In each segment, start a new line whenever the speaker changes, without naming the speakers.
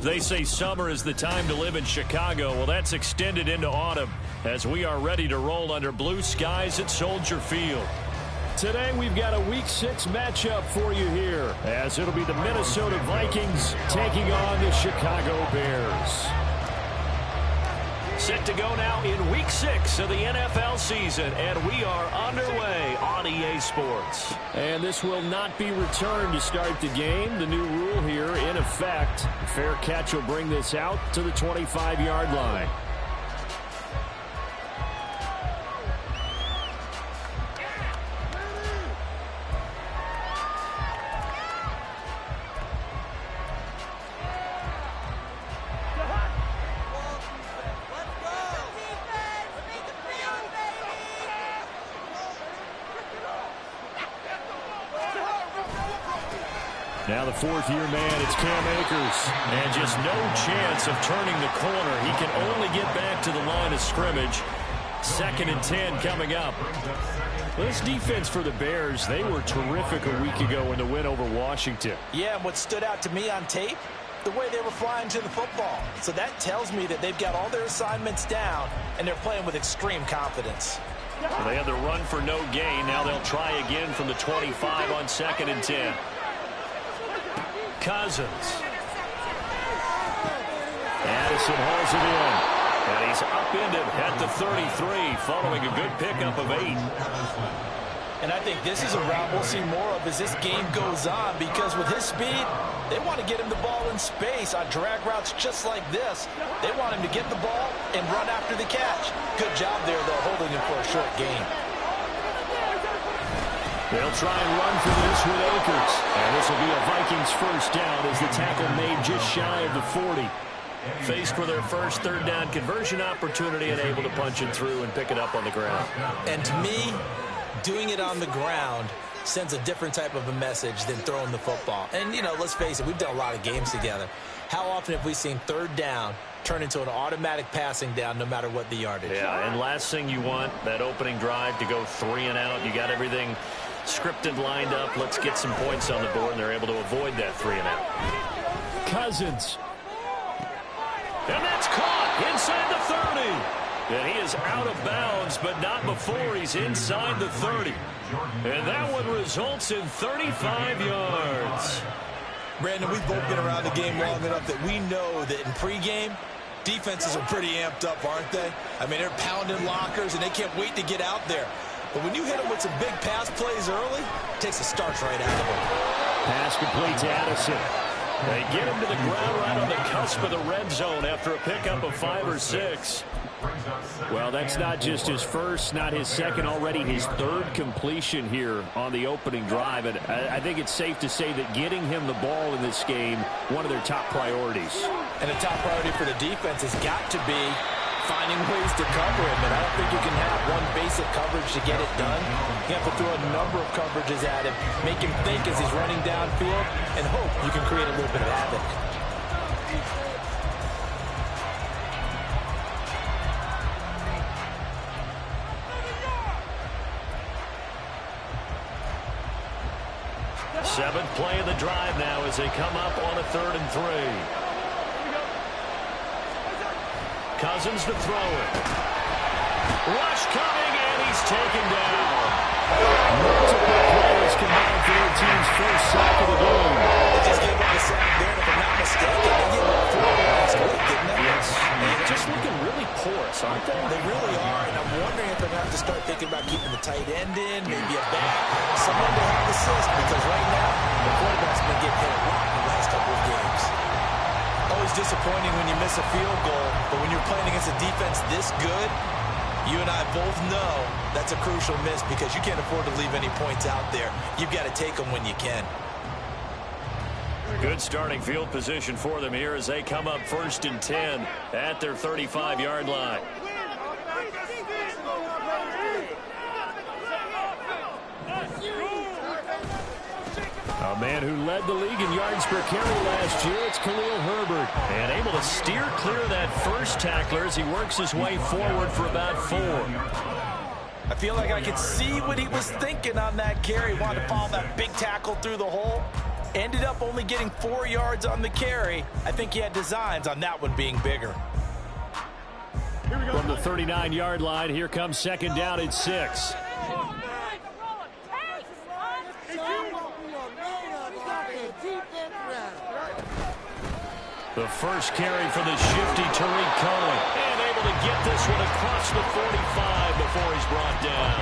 They say summer is the time to live in Chicago. Well, that's extended into autumn as we are ready to roll under blue skies at Soldier Field. Today we've got a Week 6 matchup for you here, as it'll be the Minnesota Vikings taking on the Chicago Bears. Set to go now in Week 6 of the NFL season, and we are underway on EA Sports. And this will not be returned to start the game. The new rule here in effect. A fair catch will bring this out to the 25-yard line. Now the fourth-year man, it's Cam Akers. And just no chance of turning the corner. He can only get back to the line of scrimmage. 2nd and 10 coming up. This defense for the Bears, they were terrific a week ago in the win over Washington.
Yeah, and what stood out to me on tape, the way they were flying to the football. So that tells me that they've got all their assignments down, and they're playing with extreme confidence.
Well, they had the run for no gain. Now they'll try again from the 25 on 2nd and 10. Cousins. Addison hauls it in. And he's upended at the 33 following a good pickup of 8.
And I think this is a route we'll see more of as this game goes on, because with his speed, they want to get him the ball in space on drag routes just like this. They want him to get the ball and run after the catch. Good job there, though, holding him for a short gain.
They'll try and run for this with Akers. And this will be a Vikings first down as the tackle made just shy of the 40. Faced with their first 3rd down conversion opportunity and able to punch it through and pick it up on the ground.
And to me, doing it on the ground sends a different type of a message than throwing the football. And, you know, let's face it, we've done a lot of games together. How often have we seen 3rd down turn into an automatic passing down no matter what the yardage?
Yeah, and last thing you want, that opening drive to go 3 and out. You got everything scripted, lined up. Let's get some points on the board, and they're able to avoid that 3 and out. Cousins. And that's caught inside the 30. And he is out of bounds, but not before he's inside the 30. And that one results in 35 yards.
Brandon, we've both been around the game long enough that we know that in pregame, defenses are pretty amped up, aren't they? I mean, they're pounding lockers, and they can't wait to get out there. But when you hit them with some big pass plays early, it takes the starch right out of them.
Pass complete to Addison. They get him to the ground right on the cusp of the red zone after a pickup of 5 or 6. Well, that's not just his first, not his second, already his 3rd completion here on the opening drive. And I think it's safe to say that getting him the ball in this game, one of their top priorities.
And a top priority for the defense has got to be finding ways to cover him. And I don't think you can have one basic coverage to get it done. You have to throw a number of coverages at him, make him think as he's running downfield, and hope you can create a little bit of havoc.
Seventh play of the drive now as they come up on a 3rd and 3. Cousins to throw it. Rush coming, and he's taken down. Multiple players combined for their team's first sack of the game.
They just gave up the sack there, if I'm not mistaken. They gave up 4 last week, didn't they?
Yes. They're just looking really porous, aren't they?
They really are, and I'm wondering if they're going to have to start thinking about keeping the tight end in, maybe a back, someone to help assist, because right now, the quarterback's been getting hit a lot in the last couple of games. Always disappointing when you miss a field goal, but when you're playing against a defense this good, you and I both know that's a crucial miss because you can't afford to leave any points out there. You've got to take them when you can.
Good starting field position for them here as they come up 1st and 10 at their 35-yard line. A man who led the league in yards per carry last year, it's Khalil Herbert. And able to steer clear of that first tackler as he works his way forward for about 4.
I feel like I could see what he was thinking on that carry. Wanted to follow that big tackle through the hole. Ended up only getting 4 yards on the carry. I think he had designs on that one being bigger.
From the 39-yard line, here comes second down at 6. The first carry for the shifty Tariq Cohen. And able to get this one across the 45 before he's brought down.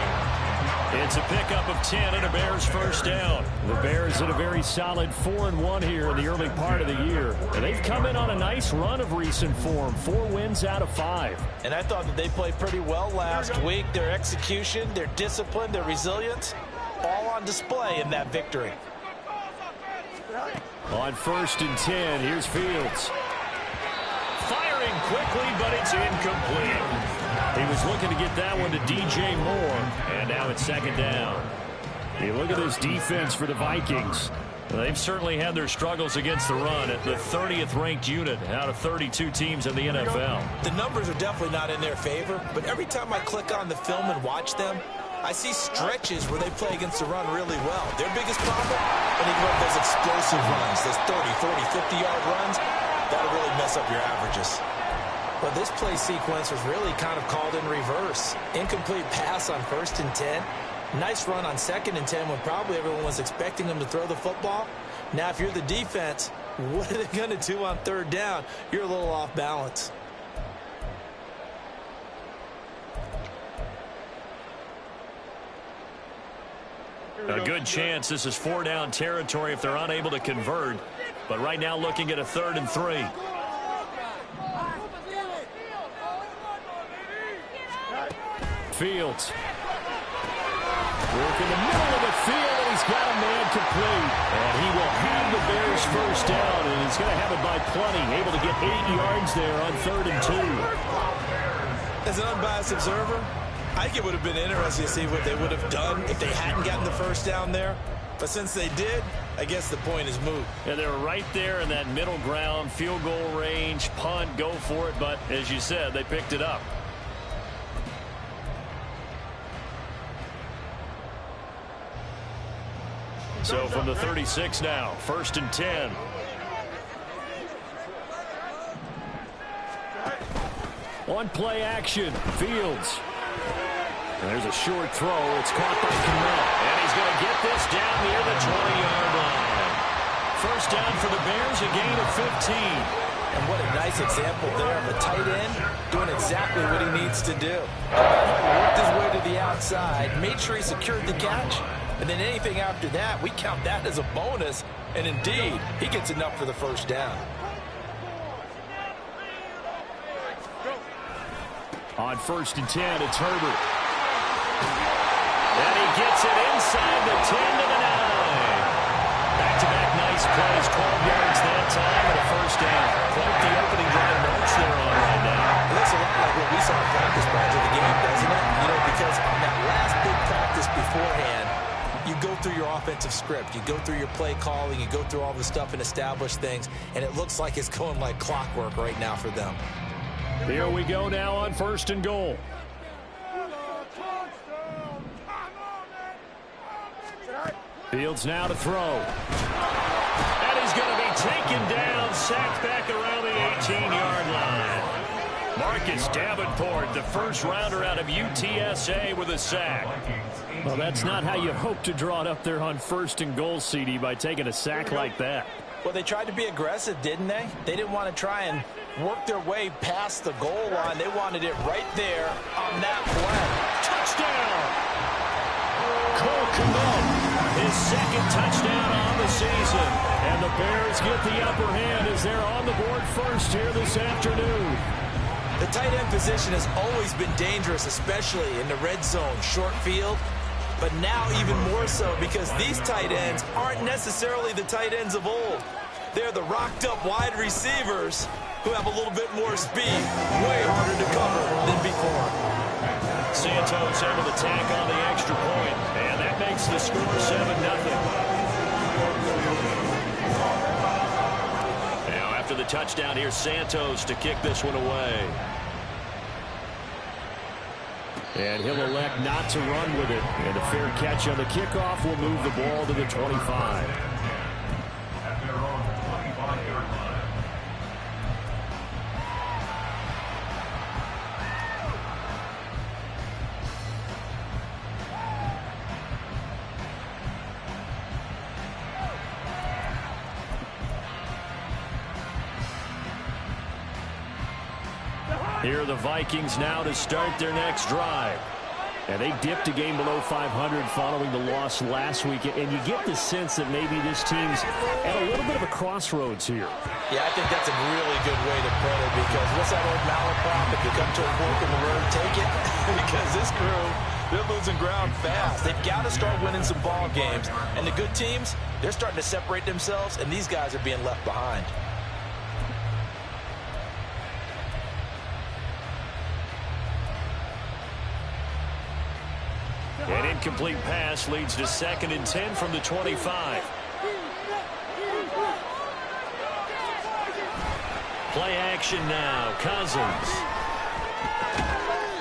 It's a pickup of 10 and a Bears first down. The Bears in a very solid 4-1 here in the early part of the year. And they've come in on a nice run of recent form. 4 wins out of 5.
And I thought that they played pretty well last week. Their execution, their discipline, their resilience, all on display in that victory.
On 1st and 10, here's Fields. Firing quickly, but it's incomplete. He was looking to get that one to DJ Moore, and now it's second down. You look at this defense for the Vikings. They've certainly had their struggles against the run at the 30th ranked unit out of 32 teams in the NFL.
The numbers are definitely not in their favor, but every time I click on the film and watch them, I see stretches where they play against the run really well. Their biggest problem, when they run those explosive runs, those 30, 40, 50-yard runs, that'll really mess up your averages. Well, this play sequence was really kind of called in reverse. Incomplete pass on 1st and 10. Nice run on 2nd and 10 when probably everyone was expecting them to throw the football. Now, if you're the defense, what are they going to do on 3rd down? You're a little off balance.
A good chance this is 4-down territory if they're unable to convert. But right now looking at a 3rd and 3. Fields. Work in the middle of the field, and he's got a man complete. And he will have the Bears first down, and he's going to have it by plenty. Able to get 8 yards there on 3rd and 2.
As an unbiased observer, I think it would have been interesting to see what they would have done if they hadn't gotten the first down there. But since they did, I guess the point is moot.
And they're right there in that middle ground, field goal range, punt, go for it. But as you said, they picked it up. So from the 36 now, 1st and 10. On play action, Fields. There's a short throw. It's caught by Cannell. And he's going to get this down near the 20-yard line. First down for the Bears, a gain of 15.
And what a nice example there of a tight end doing exactly what he needs to do. Worked his way to the outside, made sure he secured the catch, and then anything after that, we count that as a bonus. And indeed, he gets enough for the first down.
On 1st and 10, it's Herbert. And he gets it inside the 10 to the 9. Back-to-back nice plays, 12 yards that time, and a first down. Quite the opening drive notes they're on right now.
It looks a lot like what we saw in practice prior to the game, doesn't it? You know, because on that last big practice beforehand, you go through your offensive script. You go through your play calling. You go through all the stuff and establish things, and it looks like it's going like clockwork right now for them.
Here we go now on 1st and goal. Fields now to throw. And he's going to be taken down, sacked back around the 18-yard line. Marcus Davenport, the first rounder out of UTSA with a sack. Well, that's not how you hope to draw it up there on 1st and goal, CD, by taking a sack like that.
Well, they tried to be aggressive, didn't they? They didn't want to try and work their way past the goal line. They wanted it right there on that play. Touchdown!
Cole Kmet, his second touchdown on the season. And the Bears get the upper hand as they're on the board first here this afternoon.
The tight end position has always been dangerous, especially in the red zone, short field. But now even more so because these tight ends aren't necessarily the tight ends of old. They're the rocked-up wide receivers who have a little bit more speed, way harder to cover than before.
Santos able to tack on the extra point, and that makes the score 7-0. Now after the touchdown, here's Santos to kick this one away. And he'll elect not to run with it. And a fair catch on the kickoff will move the ball to the 25. Here are the Vikings now to start their next drive. And they dipped a game below 500 following the loss last week. And you get the sense that maybe this team's at a little bit of a crossroads here.
Yeah, I think that's a really good way to put it, because what's that old malaprop? If you come to a fork in the road, take it. Because this crew, they're losing ground fast. They've got to start winning some ball games. And the good teams, they're starting to separate themselves, and these guys are being left behind.
An incomplete pass leads to 2nd and 10 from the 25. Play action now. Cousins.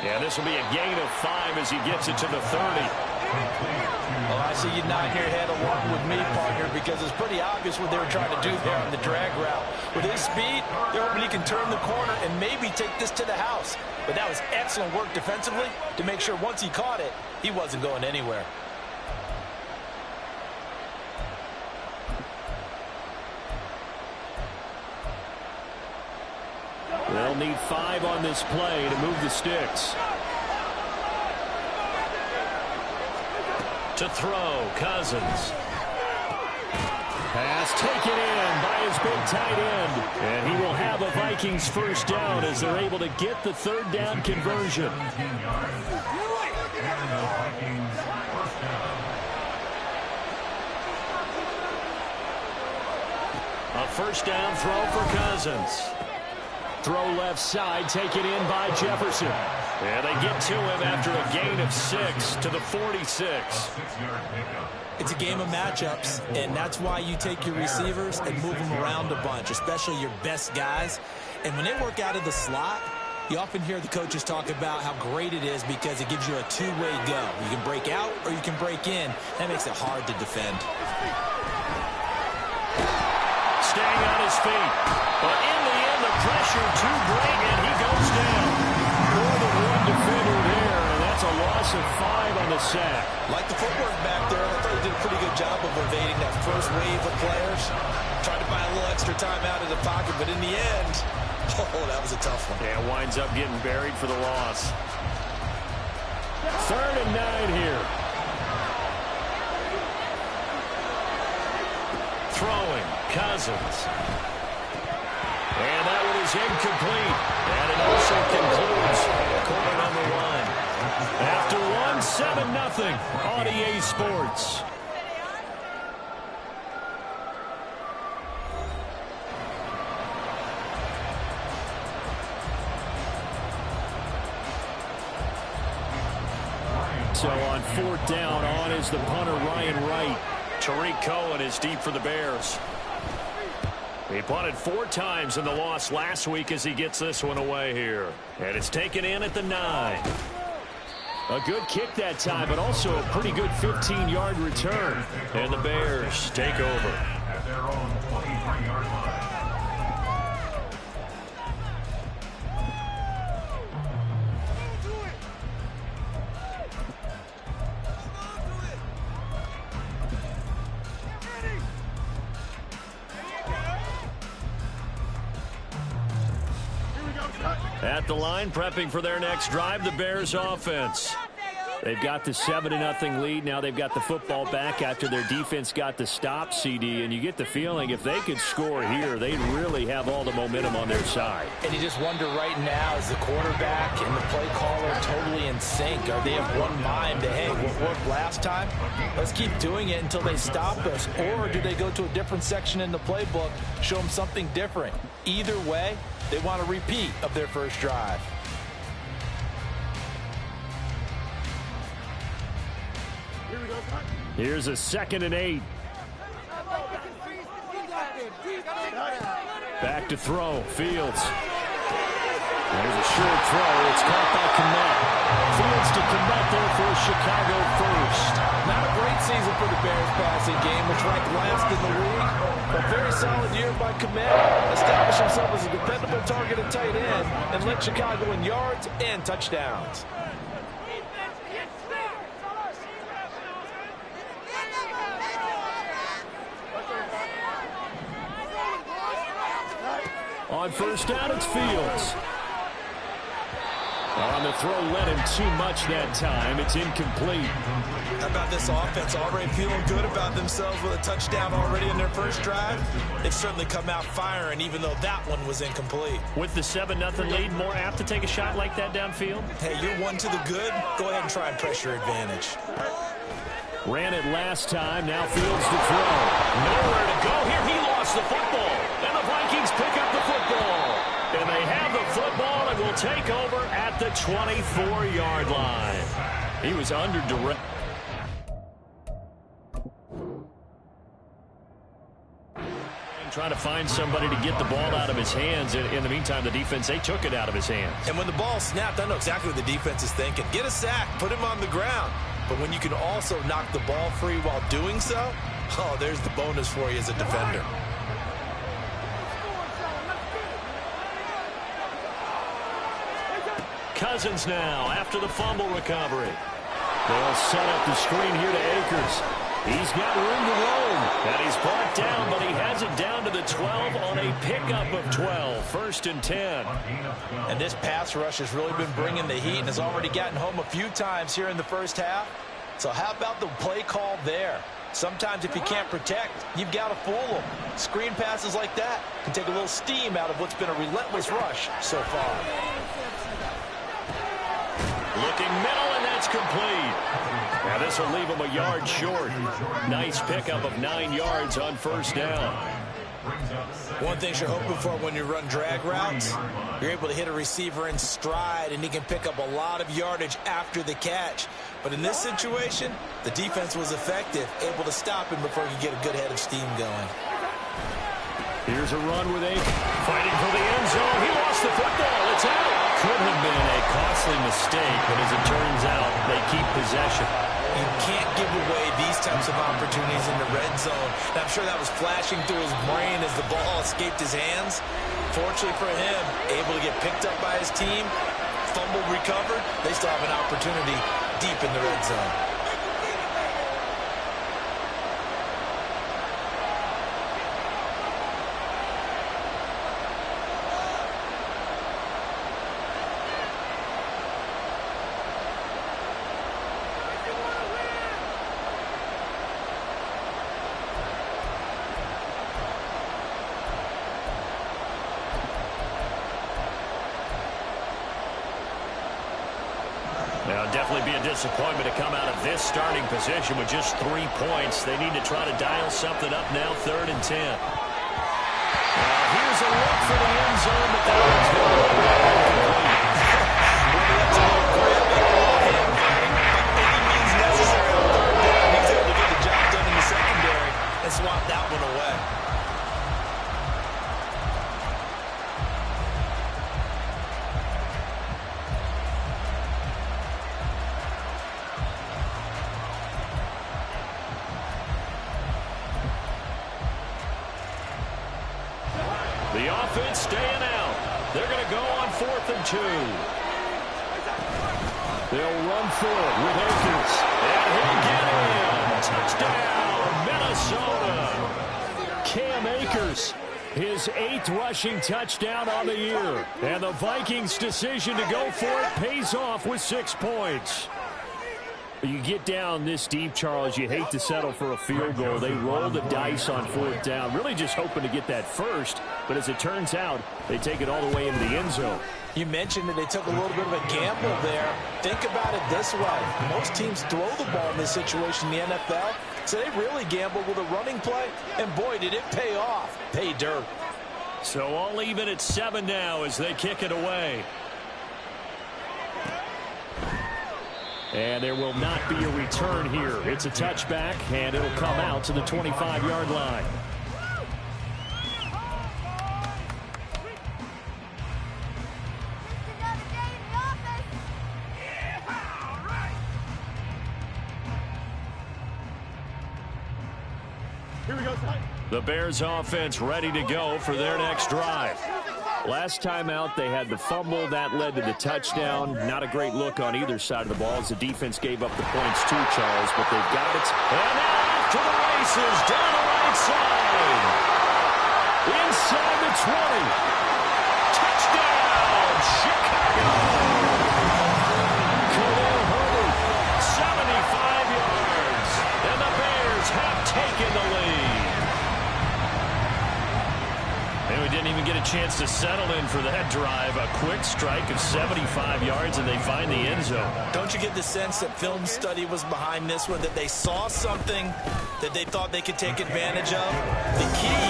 Yeah, this will be a gain of 5 as he gets it to the 30.
Well, I see you nodding your head along with me, partner, because it's pretty obvious what they were trying to do there on the drag route. With his speed, they're hoping he can turn the corner and maybe take this to the house. But that was excellent work defensively to make sure once he caught it, he wasn't going anywhere.
They'll need 5 on this play to move the sticks. To throw, Cousins. Pass taken in by his big tight end. And he will have a Vikings first down as they're able to get the 3rd down conversion. A first down throw for Cousins. Throw left side, taken in by Jefferson. And they get to him after a gain of 6 to the 46.
It's a game of matchups, and that's why you take your receivers and move them around a bunch, especially your best guys. And when they work out of the slot, you often hear the coaches talk about how great it is because it gives you a two-way go. You can break out or you can break in. That makes it hard to defend.
Staying on his feet. But in the end, the pressure too great, and he goes down. More than one defender there, and that's a loss of 5 on the sack.
Like the footwork back there, I thought he did a pretty good job of evading that first wave of players. Tried to buy a little extra time out of the pocket, but in the end, oh, that was a tough one.
Yeah, winds up getting buried for the loss. 3rd and 9 here. Throwing, Cousins. And that one is incomplete. And it also concludes quarter number 1. After 1, 7-0 on EA Sports. So on 4th down, on is the punter, Ryan Wright. Tariq Cohen is deep for the Bears. He punted 4 times in the loss last week as he gets this one away here. And it's taken in at the 9. A good kick that time, but also a pretty good 15-yard return. And the Bears take over.
At their own 23-yard line.
At the line, prepping for their next drive, the Bears offense. They've got the 7-0 lead. Now they've got the football back after their defense got the stop, CD. And you get the feeling if they could score here, they'd really have all the momentum on their side.
And you just wonder right now, is the quarterback and the play caller totally in sync? Are they of one mind that, hey, what worked last time? Let's keep doing it until they stop us. Or do they go to a different section in the playbook, show them something different? Either way, they want a repeat of their first drive.
Here's a 2nd and 8. Back to throw. Fields. There's a short throw. It's caught by Kmet. Fields to Kmet there for Chicago first.
Not a great season for the Bears passing game, which ranked last in the league. A very solid year by Kmet. Established himself as a dependable target at tight end and led Chicago in yards and touchdowns.
On first down, it's Fields. On the throw, led him too much that time. It's incomplete.
How about this offense already feeling good about themselves with a touchdown already in their first drive? They've certainly come out firing, even though that one was incomplete.
With the 7-0 lead, more apt to take a shot like that downfield?
Hey, you're one to the good. Go ahead and try and press your advantage.
Ran it last time. Now Fields to throw. Nowhere to go here. He lost the football. And the Vikings pick up the football. And they have the football and will take over at the 24-yard line. He was under direct. Trying to find somebody to get the ball out of his hands. In the meantime, the defense, they took it out of his hands.
And when the ball snapped, I know exactly what the defense is thinking. Get a sack, put him on the ground. But when you can also knock the ball free while doing so, oh, there's the bonus for you as a defender.
Cousins now after the fumble recovery. They'll set up the screen here to Akers. He's got room to roam. And he's brought down, but he has it down to the 12 on a pickup of 12. 1st and 10.
And this pass rush has really been bringing the heat and has already gotten home a few times here in the first half. So how about the play call there? Sometimes if you can't protect, you've got to fool them. Screen passes like that can take a little steam out of what's been a relentless rush so far.
Looking middle, and that's complete. Now this will leave him a yard short. Nice pickup of 9 yards on 1st down.
One thing you're hoping for when you run drag routes, you're able to hit a receiver in stride, and he can pick up a lot of yardage after the catch. But in this situation, the defense was effective, able to stop him before he could get a good head of steam going.
Here's a run with Akers. Fighting for the end zone. He lost the football. It's out. Could have been a costly mistake, but as it turns out, they keep possession.
You can't give away these types of opportunities in the red zone. And I'm sure that was flashing through his brain as the ball escaped his hands. Fortunately for him, able to get picked up by his team, fumble recovered. They still have an opportunity deep in the red zone.
Now, definitely be a disappointment to come out of this starting position with just 3 points. They need to try to dial something up now, 3rd and 10. Here's a look for the end zone, but that one's going to be incomplete.
That's a little grab it off him. Any means necessary on 3rd down. He's able to get the job done in the secondary and swat that one away.
The offense staying out. They're going to go on 4th and 2. They'll run for it with Akers. And he'll get in. Touchdown, Minnesota. Cam Akers, his 8th rushing touchdown on the year. And the Vikings' decision to go for it pays off with 6 points. You get down this deep, Charles, you hate to settle for a field goal. They roll the dice on 4th down, really just hoping to get that first. But as it turns out, they take it all the way into the end zone.
You mentioned that they took a little bit of a gamble there. Think about it this way. Most teams throw the ball in this situation in the NFL, so they really gamble with a running play. And boy, did it pay off. Pay dirt.
So all even at 7 now as they kick it away. And there will not be a return here. It's a touchback, and it'll come out to the 25-yard line. The Bears offense ready to go for their next drive. Last time out, they had the fumble. That led to the touchdown. Not a great look on either side of the ball as the defense gave up the points too, Charles, but they've got it. And now off to the races, down the right side. Inside the 20. Touchdown, Chicago. to settle in for that drive. A quick strike of 75 yards, and they find the end zone.
Don't you get the sense that film study was behind this one, that they saw something that they thought they could take advantage of? The key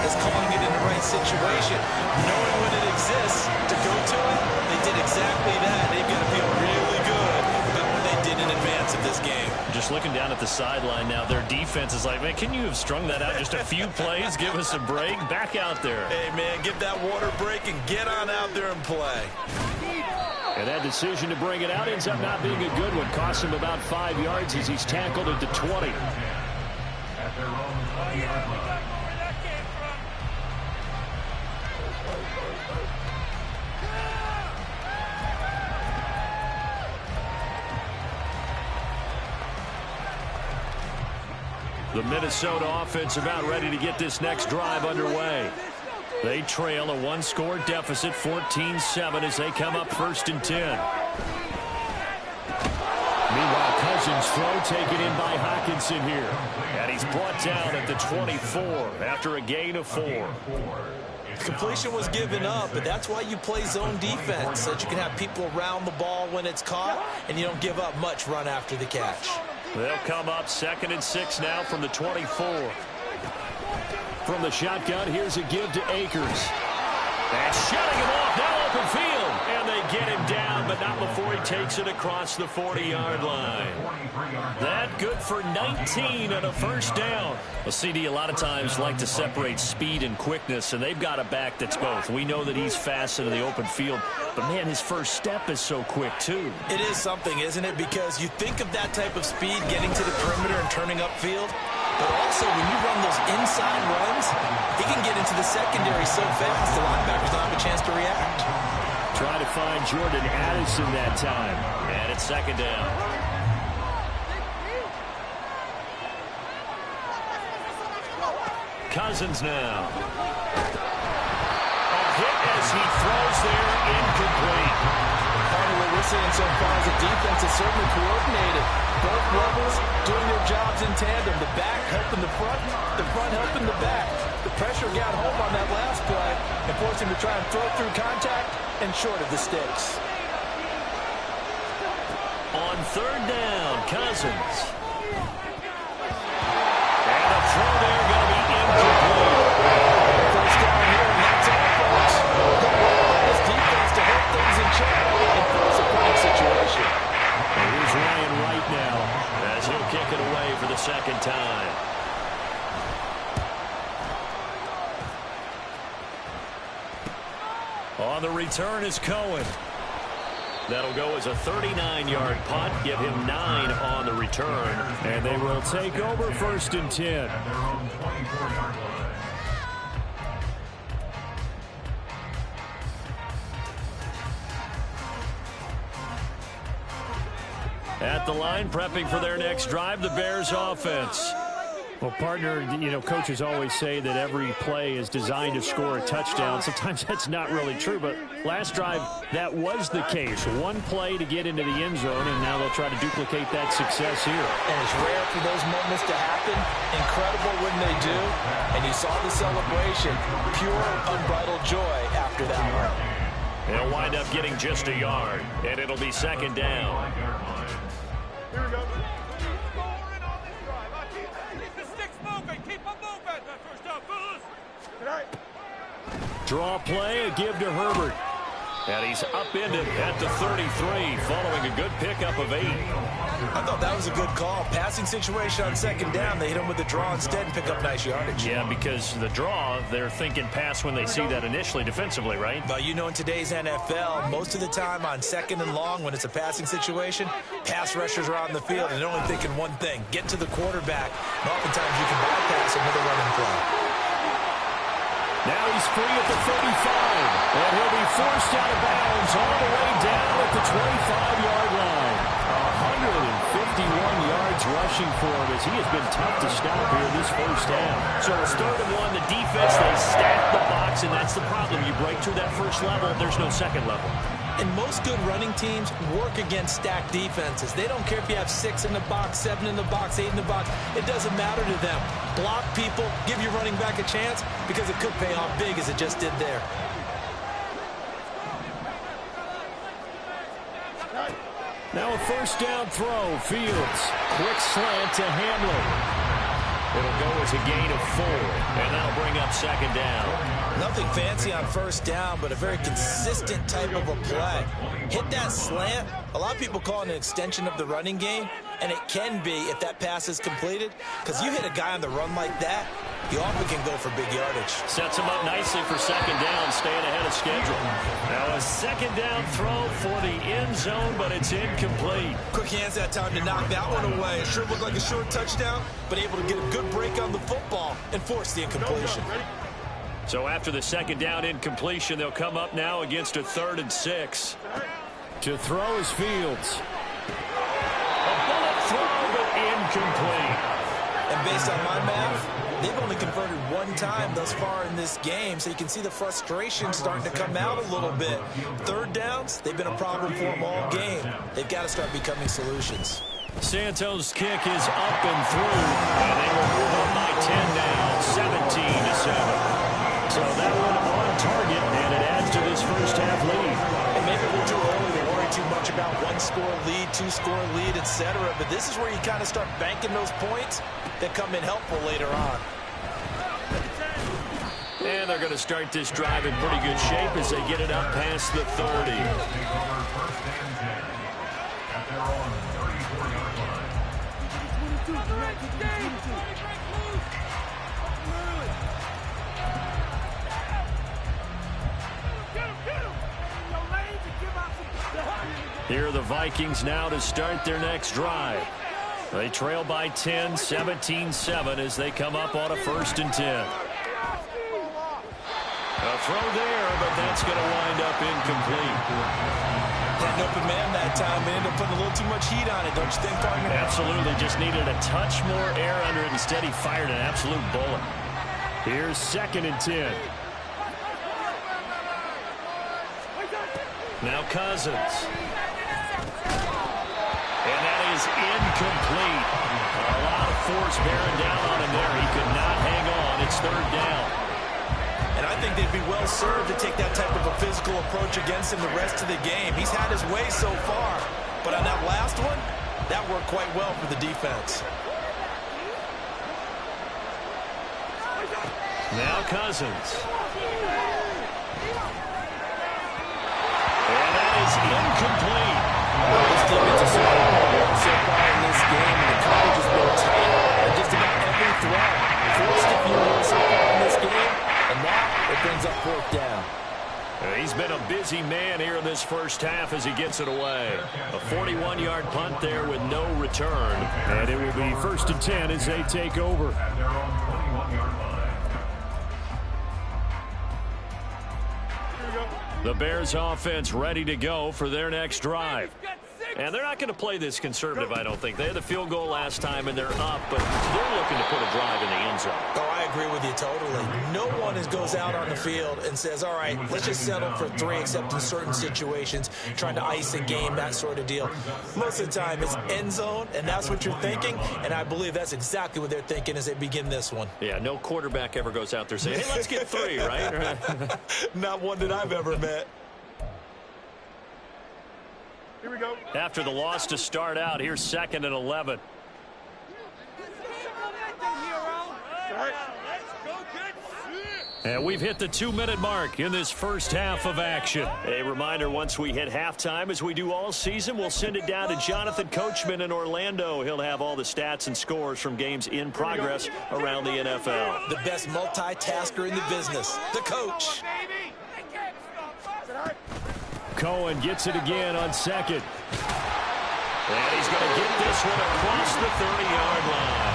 is calling it in the right situation. Knowing when it exists to go to it, they did exactly that. They've got to feel really good about what they did in advance of this game.
Just looking down at the sideline now, their defense is like, man, can you have strung that out just a few plays? Give us a break. Back out there.
Hey, man, give that water break and get on out there and play.
And that decision to bring it out ends up not being a good one. Costs him about 5 yards as he's tackled at the 20.
At their own 20-yard line.
The Minnesota offense about ready to get this next drive underway. They trail a one-score deficit, 14-7, as they come up 1st and 10. Meanwhile, Cousins' throw taken in by Hockenson here. And he's brought down at the 24 after a gain of 4.
Completion was given up, but that's why you play zone defense, so that you can have people around the ball when it's caught, and you don't give up much run after the catch.
They'll come up 2nd and 6 now from the 24. From the shotgun, here's a give to Akers. And shutting him off, now open field. And they get him down, but not before he takes it across the 40-yard line. That good for 19 and a first down. Well, CD a lot of times like to separate speed and quickness, and they've got a back that's both. We know that he's fast into the open field, but, man, his first step is so quick, too.
It is something, isn't it? Because you think of that type of speed getting to the perimeter and turning upfield, but also when you run those inside runs, he can get into the secondary so fast the linebackers don't have a chance to react.
Trying to find Jordan Addison that time. And it's 2nd down. Cousins now. A hit as he throws there, incomplete.
Part of what we're seeing so far is the defense is certainly coordinated. Both levels doing their jobs in tandem. The back helping the front helping the back. The pressure got home on that last play and forced him to try and throw through contact and short of the sticks.
On 3rd down, Cousins. And a throw there going to be incomplete.
First down here, and that's all, folks. Good work by this defense to hold things in check and force a punting situation.
And here's Ryan Wright now as he'll kick it away for the 2nd time. On the return is Cohen. That'll go as a 39-yard punt, give him 9 on the return, and they will take over 1st and 10.
At their own 24-yard line.
At the line, prepping for their next drive, the Bears offense.
Well, partner, you know, coaches always say that every play is designed to score a touchdown. Sometimes that's not really true, but last drive, that was the case. One play to get into the end zone, and now they'll try to duplicate that success here.
And it's rare for those moments to happen. Incredible when they do. And you saw the celebration. Pure, unbridled joy after that one.
They'll wind up getting just a yard, and it'll be 2nd down.
Here we go. Keep the sticks moving. Keep them moving. That first down, fellas. Good night.
Draw play, a give to Herbert. And he's upended at the 33, following a good pickup of 8.
I thought that was a good call. Passing situation on 2nd down. They hit him with the draw instead and pick up nice yardage.
Yeah, because the draw, they're thinking pass when they see that initially defensively, right?
But you know, in today's NFL, most of the time on 2nd and long, when it's a passing situation, pass rushers are out in the field and they're only thinking one thing, get to the quarterback. And oftentimes you can bypass him with a running play.
Now he's free at the 35, and he'll be forced out of bounds all the way down at the 25-yard line. 151 yards rushing for him as he has been tough to stop here this first half. So it's 3rd and 1. The defense, they stack the box, and that's the problem. You break through that first level, there's no second level.
And most good running teams work against stacked defenses. They don't care if you have 6 in the box, 7 in the box, 8 in the box. It doesn't matter to them. Block people, give your running back a chance because it could pay off big as it just did there.
Now a first down throw. Fields. Quick slant to Hamlin. It'll go as a gain of 4, and that'll bring up second down.
Nothing fancy on first down, but a very consistent type of a play. Hit that slant. A lot of people call it an extension of the running game, and it can be if that pass is completed, because you hit a guy on the run like that, you often can go for big yardage.
Sets him up nicely for second down, staying ahead of schedule. Now a second down throw for the end zone, but it's incomplete.
Quick hands that time to knock that one away. It sure looked like a short touchdown, but able to get a good break on the football and force the incompletion.
So after the second down incompletion, they'll come up now against a 3rd and 6.
To throw is Fields.
A bullet throw, but incomplete.
And based on my math, they've only converted one time thus far in this game, so you can see the frustration starting to come out a little bit. Third downs, they've been a problem for them all game. They've got to start becoming solutions.
Santos' kick is up and through, and they will move on by 10 now, 17-7. So that one on target, and it adds to this first half lead.
And maybe a little too early to worry too much about one-score lead, two-score lead, etc. But this is where you kind of start banking those points that come in helpful later on.
And they're going to start this drive in pretty good shape as they get it up past the 30. Here are the Vikings now to start their next drive. They trail by 10, 17-7 as they come up on a 1st and 10. A throw there, but that's going to wind up incomplete.
Had an open man that time. They ended up putting a little too much heat on it, don't you think, partner?
Absolutely. Just needed a touch more air under it. Instead, he fired an absolute bullet.
Here's 2nd and 10.
Now Cousins. And that is incomplete. A lot of force bearing down on him there. He could not hang on. It's 3rd down.
And I think they'd be well served to take that type of a physical approach against him the rest of the game. He's had his way so far, but on that last one, that worked quite well for the defense.
Now Cousins. And that is incomplete.
This defense is so far in this game, and the coverage has been tight on just about every threat. Forced a few more so far in this game, and now it brings up 4th down.
He's been a busy man here in this first half as he gets it away. A 41-yard punt there with no return.
And it will be 1st and 10 as they take over.
At their own 21-yard line.
The Bears offense ready to go for their next drive. And they're not going to play this conservative, I don't think. They had the field goal last time, and they're up, but they're looking to put a drive in the end zone.
Oh, I agree with you totally. No one goes out on the field and says, all right, let's just settle for 3, except in certain situations, trying to ice a game, that sort of deal. Most of the time, it's end zone, and that's what you're thinking, and I believe that's exactly what they're thinking as they begin this one.
Yeah, no quarterback ever goes out there saying, hey, let's get 3, right?
Not one that I've ever met.
Here we go.
After the loss to start out, here's 2nd and 11. And we've hit the 2-minute mark in this first half of action. A reminder, once we hit halftime, as we do all season, we'll send it down to Jonathan Coachman in Orlando. He'll have all the stats and scores from games in progress around the NFL.
The best multitasker in the business, the coach.
Cohen gets it again on 2nd.
And he's going to get this one across the 30-yard line.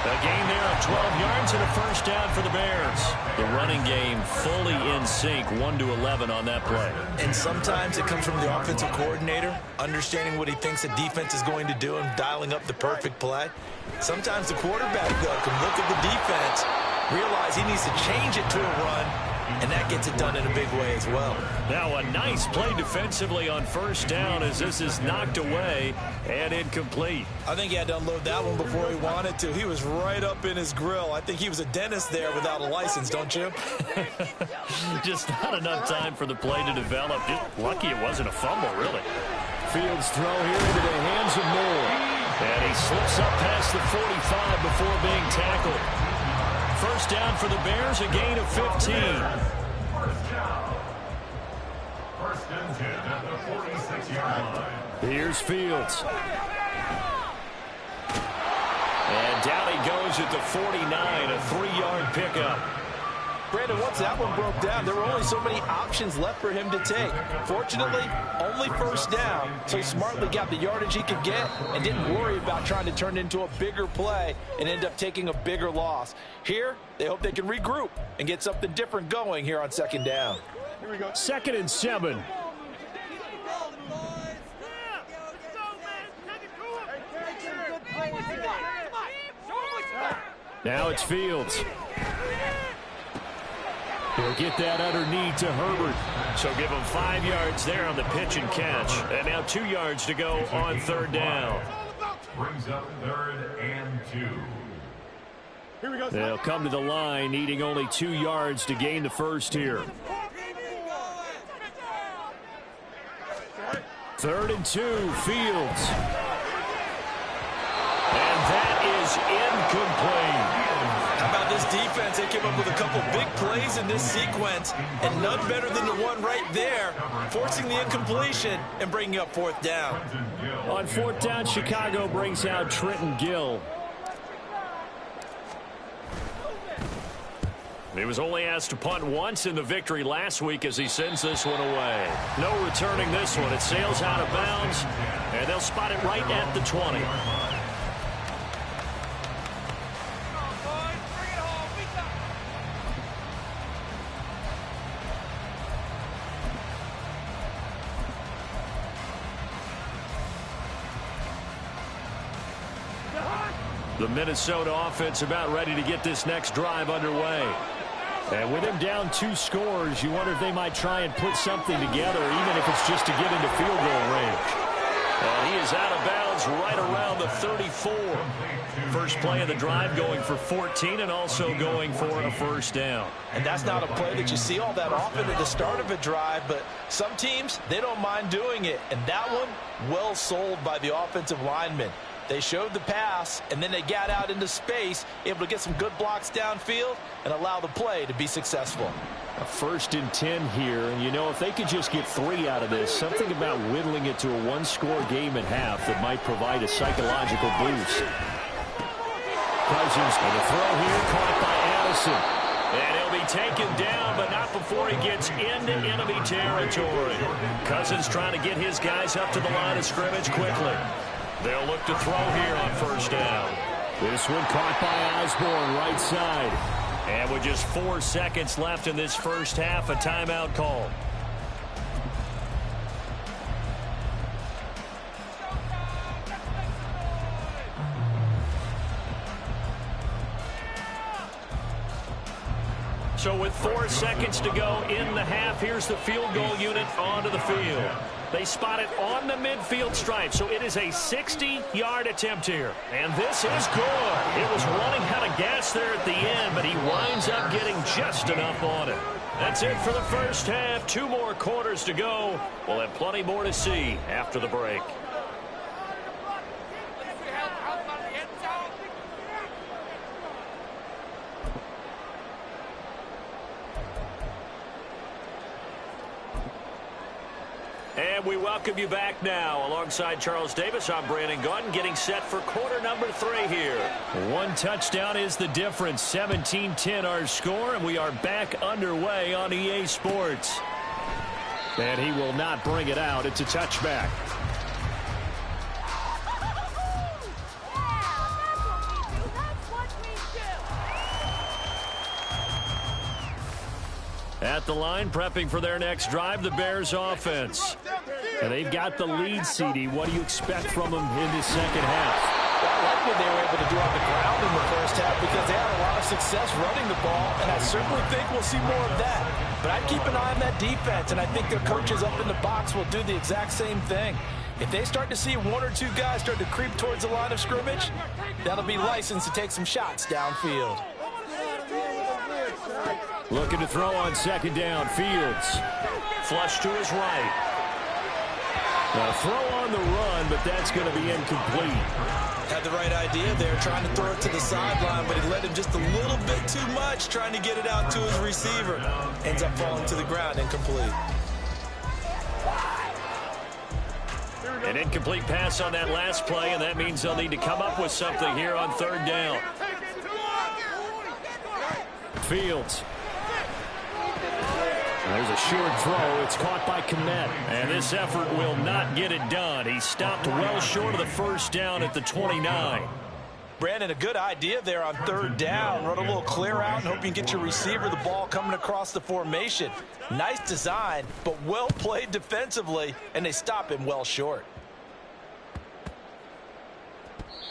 A gain there of 12 yards and a first down for the Bears. The running game fully in sync, 1-11 on that play.
And sometimes it comes from the offensive coordinator, understanding what he thinks the defense is going to do and dialing up the perfect play. Sometimes the quarterback, though, can look at the defense, realize he needs to change it to a run, and that gets it done in a big way as well.
Now a nice play defensively on first down as this is knocked away and incomplete.
I think he had to unload that one before he wanted to. He was right up in his grill. I think he was a dentist there without a license, don't you?
Just not enough time for the play to develop. Just lucky it wasn't a fumble, really.
Fields throw here into the hands of Moore.
And he slips up past the 45 before being tackled. First down for the Bears, a gain of 15.
First down. First and 10 at the 46-yard line.
Here's Fields.
And down he goes at the 49, a 3-yard pickup.
Brandon, once that one broke down, there were only so many options left for him to take. Fortunately, only first down, so he smartly got the yardage he could get and didn't worry about trying to turn it into a bigger play and end up taking a bigger loss. Here, they hope they can regroup and get something different going here on second down.
Here we go. 2nd and 7. Now it's Fields. He'll get that underneath to Herbert.
So give him 5 yards there on the pitch and catch. And now 2 yards to go on third down.
Brings up 3rd and 2.
Here we go. They'll come to the line, needing only 2 yards to gain the first here. 3rd and 2, Fields. And that is incomplete.
How about this defense? They came up with a couple big plays in this sequence, and none better than the one right there, forcing the incompletion and bringing up 4th down.
On 4th down, Chicago brings out Trenton Gill.
He was only asked to punt once in the victory last week as he sends this one away. No returning this one. It sails out of bounds, and they'll spot it right at the 20. The Minnesota offense about ready to get this next drive underway.
And with him down 2 scores, you wonder if they might try and put something together, even if it's just to get into field goal range.
And he is out of bounds right around the 34. First play of the drive going for 14 and also going for a first down.
And that's not a play that you see all that often at the start of a drive, but some teams, they don't mind doing it. And that one, well sold by the offensive lineman. They showed the pass, and then they got out into space, able to get some good blocks downfield and allow the play to be successful.
A 1st and 10 here, and you know, if they could just get 3 out of this, something about whittling it to a 1-score game at half that might provide a psychological boost. Cousins for the throw here, caught by Addison.
And he'll be taken down, but not before he gets into enemy territory. Cousins trying to get his guys up to the line of scrimmage quickly. They'll look to throw here on first down.
This one caught by Osborne, right side.
And with just 4 seconds left in this first half, a timeout call. So with 4 seconds to go in the half, here's the field goal unit onto the field. They spot it on the midfield stripe, so it is a 60-yard attempt here. And this is good. It was running out of gas there at the end, but he winds up getting just enough on it. That's it for the first half. 2 more quarters to go. We'll have plenty more to see after the break. And we welcome you back now. Alongside Charles Davis, I'm Brandon Gaudin, getting set for quarter number 3 here.
1 touchdown is the difference. 17-10 our score, and we are back underway on EA Sports. And he will not bring it out. It's a touchback. At the line, prepping for their next drive, the Bears offense. And they've got the lead, CD. What do you expect from them in the second half?
Well, I like what they were able to do on the ground in the first half because they had a lot of success running the ball, and I certainly think we'll see more of that. But I'd keep an eye on that defense, and I think their coaches up in the box will do the exact same thing. If they start to see 1 or 2 guys start to creep towards the line of scrimmage, that'll be licensed to take some shots downfield.
Looking to throw on second down. Fields.
Flush to his right.
A throw on the run, but that's going to be incomplete.
Had the right idea there, trying to throw it to the sideline, but he let him just a little bit too much, trying to get it out to his receiver. Ends up falling to the ground, incomplete.
An incomplete pass on that last play, and that means they'll need to come up with something here on third down. Fields. There's a short throw. It's caught by Kmet. And this effort will not get it done. He stopped well short of the first down at the 29.
Brandon, a good idea there on third down. Run a little clear out and hope you can get your receiver the ball coming across the formation. Nice design, but well played defensively, and they stop him well short.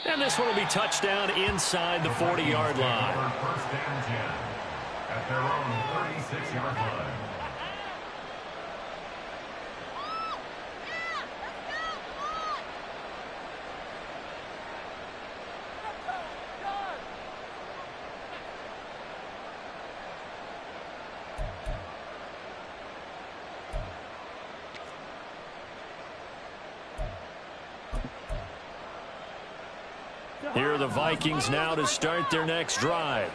And this one will be touchdown inside the 40-yard line.
First and 10 at their own 36-yard line.
Here are the Vikings now to start their next drive.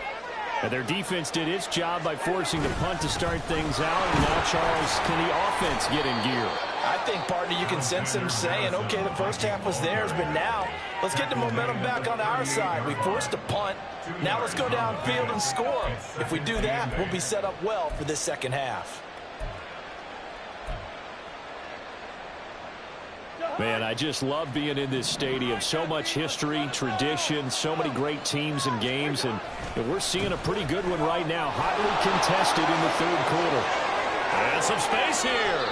And their defense did its job by forcing the punt to start things out. And now, Charles, can the offense get in gear?
I think, partner, you can sense them saying, okay, the first half was theirs, but now let's get the momentum back on our side. We forced a punt. Now let's go downfield and score. If we do that, we'll be set up well for this second half.
Man, I just love being in this stadium. So much history, tradition, so many great teams and games, and we're seeing a pretty good one right now. Hotly contested in the third quarter.
And some space here.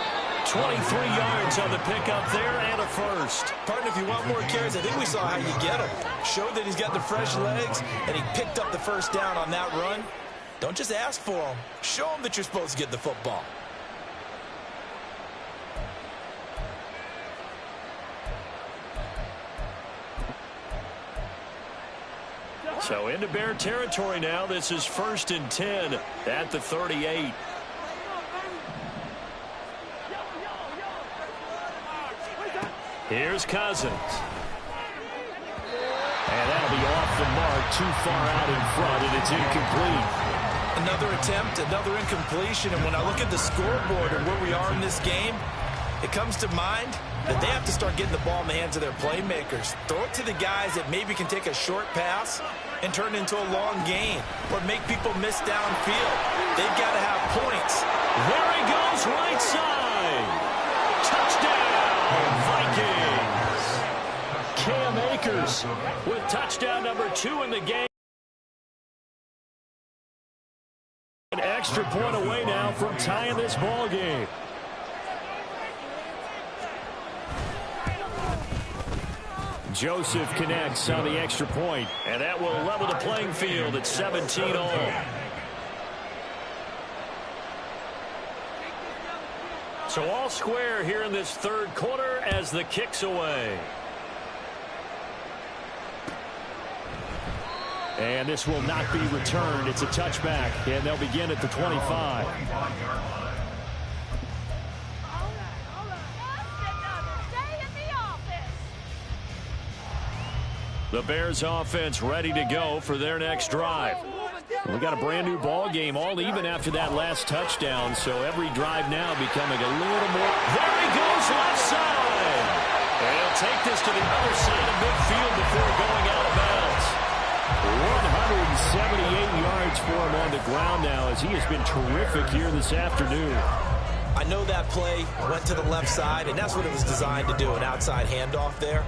23 yards on the pickup there and a first.
Partner, if you want more carries, I think we saw how you get him. Showed that he's got the fresh legs, and he picked up the first down on that run. Don't just ask for him. Show him that you're supposed to get the football.
So into Bear territory now. This is 1st and 10 at the 38. Here's Cousins.
And that'll be off the mark, too far out in front, and it's incomplete.
Another attempt, another incompletion, and when I look at the scoreboard and where we are in this game, it comes to mind that they have to start getting the ball in the hands of their playmakers. Throw it to the guys that maybe can take a short pass and turn it into a long gain or make people miss downfield. They've got to have points.
There he goes, right side. Touchdown, Vikings.
Cam Akers
With touchdown number 2 in the game.
an extra point away now from tying this ball game. Joseph connects on the extra point.
And that will level the playing field at 17 all. So all square here in this third quarter as the kick's away.
And this will not be returned. It's a touchback, and they'll begin at the 25.
The Bears offense ready to go for their next drive.
We got a brand new ball game, all even after that last touchdown, so every drive now becoming a little more.
There he goes, left side. And he'll take this to the other side of midfield before going out of bounds.
178 yards for him on the ground now as he has been terrific here this afternoon.
I know that play went to the left side, and that's what it was designed to do, an outside handoff there.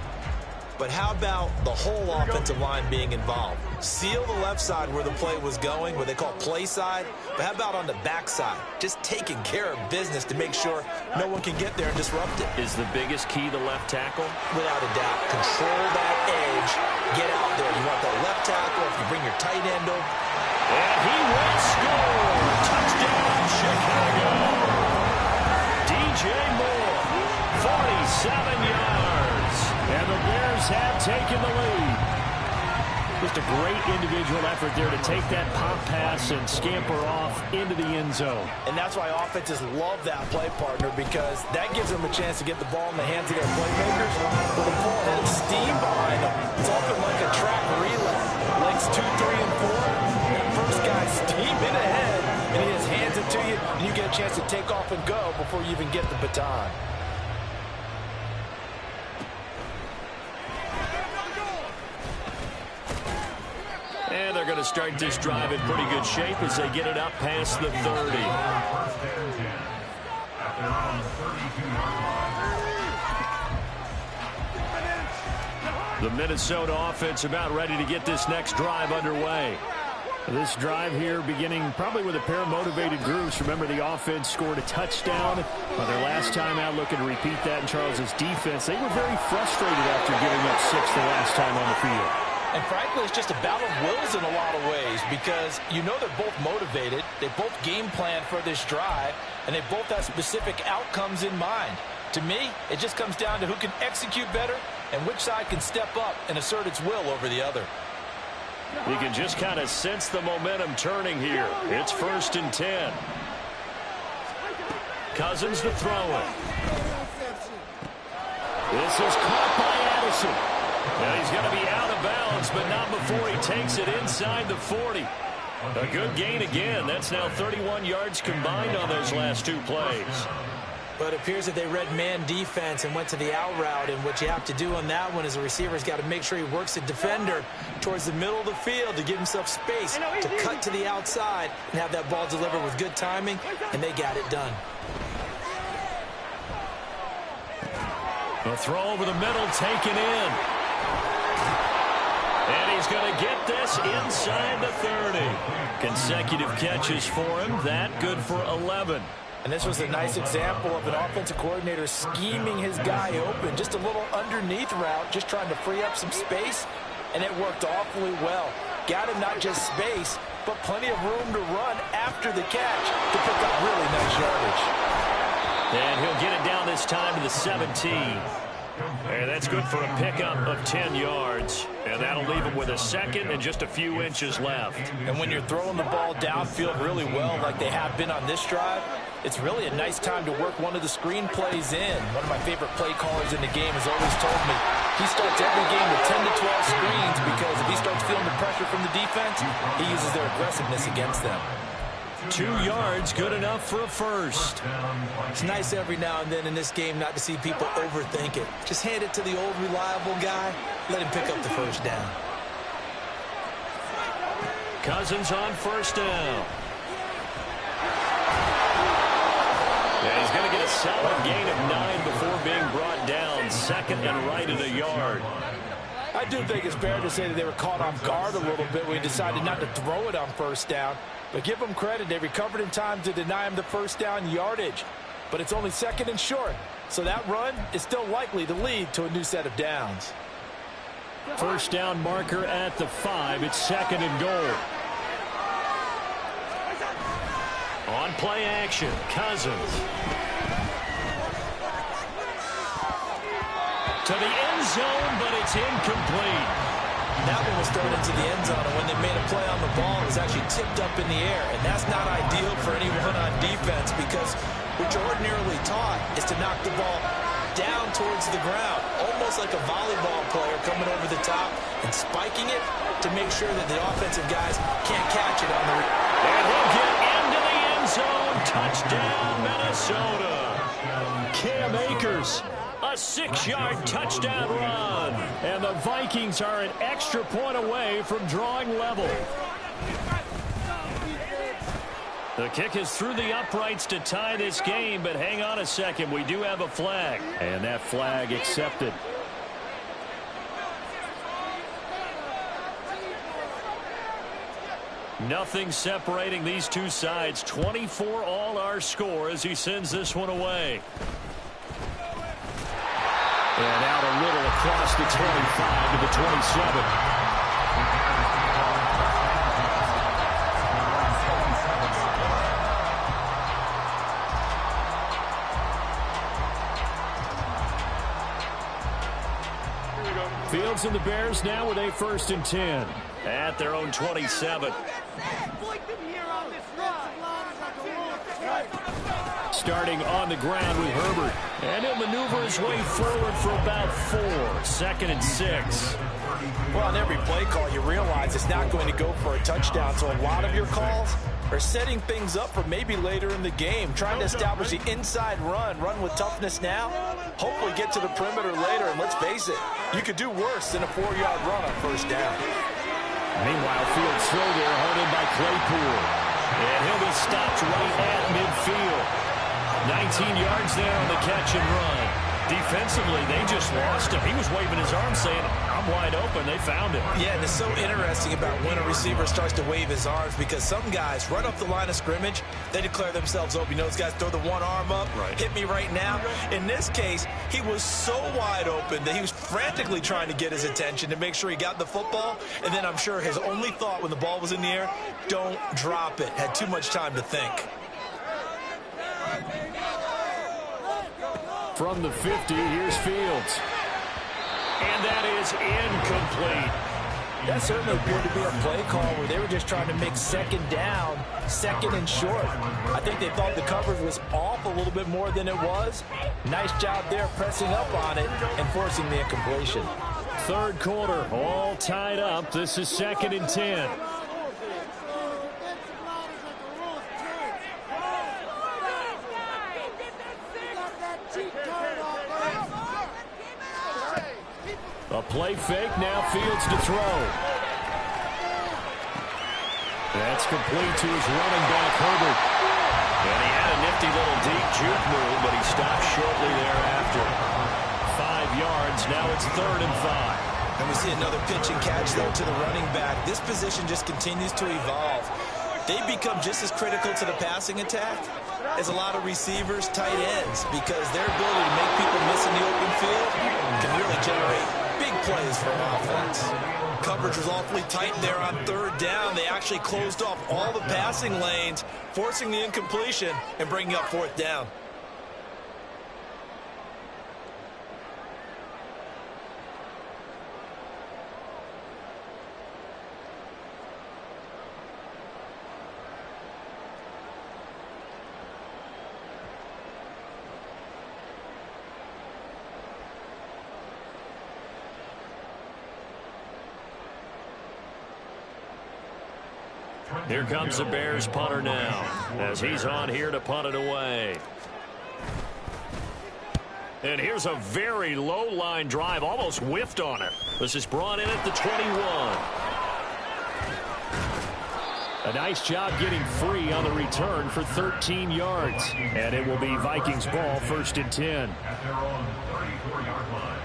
But how about the whole offensive line being involved? Seal the left side where the play was going, what they call play side. But how about on the back side? Just taking care of business to make sure no one can get there and disrupt it.
Is the biggest key the left tackle?
Without a doubt. Control that edge. Get out there. You want that left tackle. If you bring your tight end over.
And he will score. Touchdown, Chicago. DJ Moore, 47 yards.
And the Bears have taken the lead. Just a great individual effort there to take that pop pass and scamper off into the end zone.
And that's why offenses love that play, partner, because that gives them a chance to get the ball in the hands of their playmakers. With a ball and steam behind them, it's often like a track relay. Legs 2, 3, and 4. That first guy steaming ahead, and he just hands it to you, and you get a chance to take off and go before you even get the baton.
And they're going to start this drive in pretty good shape as they get it up past the 30. The Minnesota offense about ready to get this next drive underway.
This drive here beginning probably with a pair of motivated groups. Remember, the offense scored a touchdown on their last time out, looking to repeat that in Charles's defense. They were very frustrated after giving up 6 the last time on the field.
And frankly, it's just a battle of wills in a lot of ways because you know they're both motivated, they both game plan for this drive, and they both have specific outcomes in mind. To me, it just comes down to who can execute better and which side can step up and assert its will over the other.
You can just kind of sense the momentum turning here. It's 1st and 10. Cousins to throw it. This is caught by Addison. Now he's going to be out of bounds, but not before he takes it inside the 40. A good gain again. That's now 31 yards combined on those last 2 plays.
But it appears that they read man defense and went to the out route, and what you have to do on that one is the receiver's got to make sure he works the defender towards the middle of the field to give himself space to cut to the outside and have that ball delivered with good timing, and they got it done.
A throw over the middle, taken in. And he's going to get this inside the 30. Consecutive catches for him. That good for 11.
And this was a nice example of an offensive coordinator scheming his guy open. Just a little underneath route, just trying to free up some space, and it worked awfully well. Got him not just space, but plenty of room to run after the catch to pick up really nice yardage.
And he'll get it down this time to the 17. And that's good for a pickup of 10 yards. And that'll leave him with a second and just a few inches left.
And when you're throwing the ball downfield really well like they have been on this drive, it's really a nice time to work one of the screen plays in. One of my favorite play callers in the game has always told me he starts every game with 10 to 12 screens because if he starts feeling the pressure from the defense, he uses their aggressiveness against them.
2 yards, good enough for a first.
It's nice every now and then in this game not to see people overthink it. Just hand it to the old reliable guy, let him pick up the first down.
Cousins on first down. Yeah, he's going to get a solid gain of 9 before being brought down. Second and right at a yard.
I do think it's fair to say that they were caught off guard a little bit when he decided not to throw it on first down. But give them credit, they recovered in time to deny him the first down yardage. But it's only second and short, so that run is still likely to lead to a new set of downs.
First down marker at the 5. It's 2nd and goal.
On play action, Cousins. To the end zone, but it's incomplete.
That one was thrown into the end zone, and when they made a play on the ball, it was actually tipped up in the air. And that's not ideal for anyone on defense because what you're ordinarily taught is to knock the ball down towards the ground, almost like a volleyball player coming over the top and spiking it to make sure that the offensive guys can't catch it on the...
And he'll get into the end zone. Touchdown, Minnesota.
Cam Akers.
A 6-yard touchdown run.
And the Vikings are an extra point away from drawing level.
The kick is through the uprights to tie this game, but hang on a second. We do have a flag.
And that flag accepted.
Nothing separating these two sides. 24 all our score as he sends this one away.
And out a little across the 25 to the 27. Fields and the Bears now with a 1st and 10.
at their own 27.
Starting on the ground with Herbert. And he'll maneuver his way forward for about 4. 2nd and 6.
Well, on every play call, you realize it's not going to go for a touchdown, so a lot of your calls are setting things up for maybe later in the game, trying to establish the inside run with toughness now, hopefully get to the perimeter later, and let's face it, you could do worse than a 4-yard run on first down.
Meanwhile, Fields throw there, hard in by Claypool.
And he'll be stopped right at midfield. 19 yards there on the catch and run. Defensively, they just lost him. He was waving his arm saying, I'm wide open. They found him.
Yeah, and it's so interesting about when a receiver starts to wave his arms, because some guys right off the line of scrimmage, they declare themselves open. You know, those guys throw the one arm up, hit me right now. In this case, he was so wide open that he was frantically trying to get his attention to make sure he got the football. And then I'm sure his only thought when the ball was in the air, don't drop it. Had too much time to think.
From the 50, here's Fields.
And that is incomplete.
That certainly appeared to be a play call where they were just trying to make second down, 2nd and short. I think they thought the coverage was off a little bit more than it was. Nice job there pressing up on it and forcing the incompletion.
3rd quarter, all tied up. This is 2nd and 10. A play fake, now Fields to throw. That's complete to his running back, Herbert.
And he had a nifty little deep juke move, but he stopped shortly thereafter. 5 yards, now it's 3rd and 5.
And we see another pitch and catch there to the running back. This position just continues to evolve. They become just as critical to the passing attack as a lot of receivers, tight ends, because their ability to make people miss in the open field can really generate big plays for an offense. Coverage was awfully tight there on 3rd down. They actually closed off all the passing lanes, forcing the incompletion and bringing up 4th down.
Here comes the Bears punter now, as he's on here to punt it away. And here's a very low line drive, almost whiffed on it. This is brought in at the 21.
A nice job getting free on the return for 13 yards. And it will be Vikings ball, 1st and 10.
At their own 34-yard line.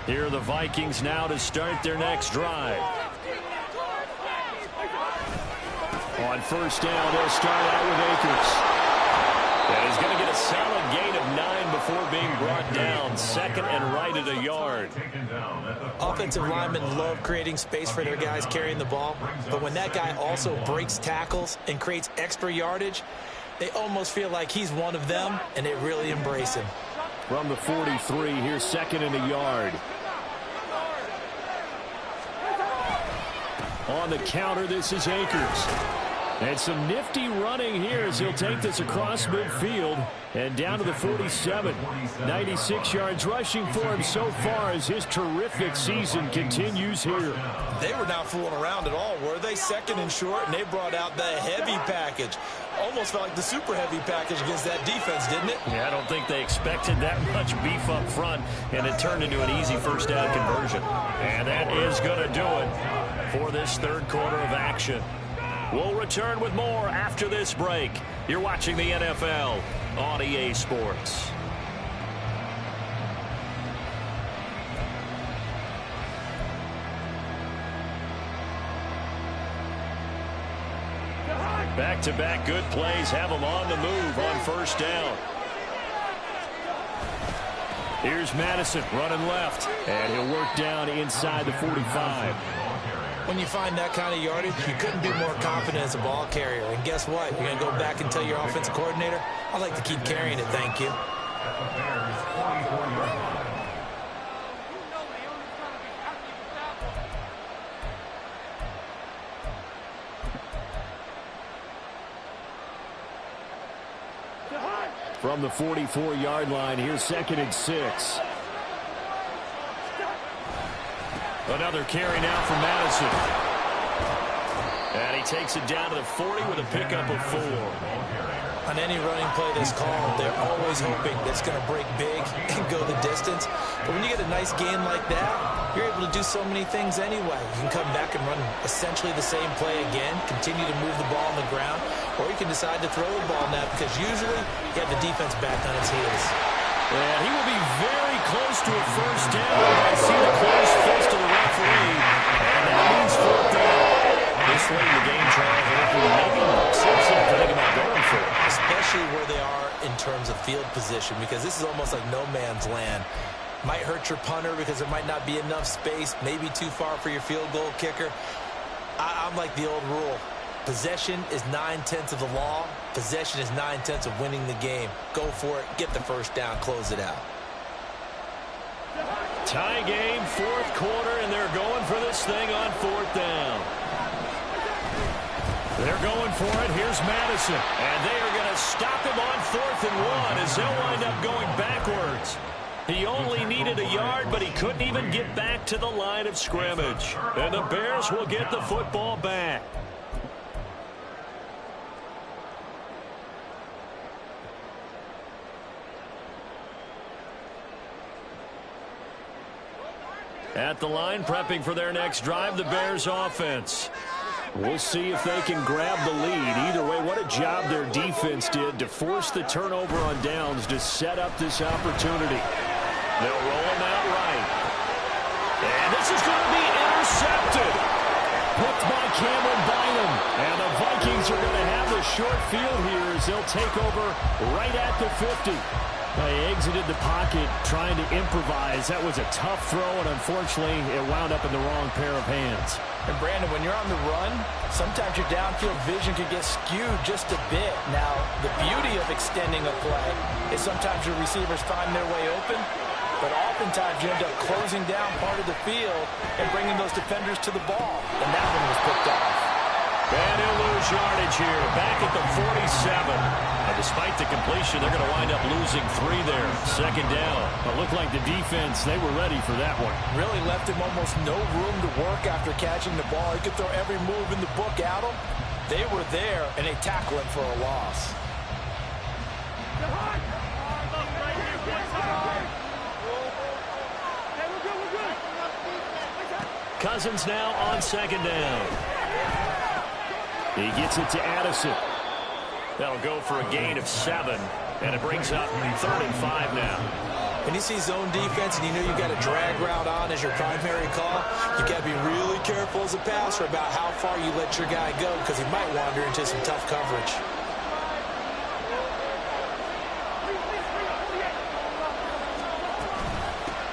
Here are the Vikings now to start their next drive.
On 1st down, they'll start out with Akers.
And he's going to get a solid gain of 9 before being brought down. 2nd and right at a yard.
Offensive linemen love creating space for their guys carrying the ball, but when that guy also breaks tackles and creates extra yardage, they almost feel like he's one of them, and they really embrace him.
From the 43, here's 2nd and a yard. On the counter, this is Akers. And some nifty running here as he'll take this across midfield and down to the 47. 96 yards rushing for him so far as his terrific season continues here.
They were not fooling around at all, were they? 2nd and short, and they brought out the heavy package. Almost felt like the super heavy package against that defense, didn't it?
Yeah, I don't think they expected that much beef up front, and it turned into an easy 1st down conversion. And that is going to do it for this 3rd quarter of action. We'll return with more after this break. You're watching the NFL on EA Sports. Back-to-back good plays have them on the move on 1st down.
Here's Madison running left, and he'll work down inside the 45.
When you find that kind of yardage, you couldn't be more confident as a ball carrier. And guess what? You're going to go back and tell your offensive coordinator, I'd like to keep carrying it, thank you.
From the 44-yard line, here's 2nd and 6.
Another carry now for Madison. And he takes it down to the 40 with a pickup of 4.
On any running play that's called, they're always hoping that's going to break big and go the distance. But when you get a nice gain like that, you're able to do so many things anyway. You can come back and run essentially the same play again, continue to move the ball on the ground, or you can decide to throw the ball now because usually you have the defense back on its heels.
And he will be very close to a first down. I see the close fist of the referee, and that means 4th down. This late in the game, Charles, maybe something to think about going for it.
Especially where they are in terms of field position, because this is almost like no man's land. Might hurt your punter because there might not be enough space, maybe too far for your field goal kicker. I'm like the old rule. Possession is 9/10 of the law. Possession is 9/10 of winning the game. Go for it, get the first down, close it out.
Tie game, 4th quarter, and they're going for this thing on 4th down. They're going for it. Here's Madison. And they are going to stop him on 4th and 1 as they'll wind up going backwards. He only needed a yard, but he couldn't even get back to the line of scrimmage. And the Bears will get the football back. At the line, prepping for their next drive, the Bears offense.
We'll see if they can grab the lead. Either way, what a job their defense did to force the turnover on downs to set up this opportunity.
They'll roll him out right. And this is going to be intercepted.
Picked by Cameron Bynum. And the Vikings are going to have the short field here as they'll take over right at the 50. They exited the pocket trying to improvise. That was a tough throw, and unfortunately, it wound up in the wrong pair of hands.
And Brandon, when you're on the run, sometimes your downfield vision can get skewed just a bit. Now, the beauty of extending a play is sometimes your receivers find their way open, but oftentimes you end up closing down part of the field and bringing those defenders to the ball. And that one was picked off.
And he'll lose yardage here, back at the 47. And despite the completion, they're going to wind up losing 3 there. 2nd down.
It looked like the defense, they were ready for that one.
Really left him almost no room to work after catching the ball. He could throw every move in the book at him. They were there, and they tackle him for a loss.
Cousins now on 2nd down.
He gets it to Addison.
That'll go for a gain of 7, and it brings up 3rd and 5 now.
When you see zone defense and you know you've got a drag route on as your primary call, you've got to be really careful as a passer about how far you let your guy go because he might wander into some tough coverage.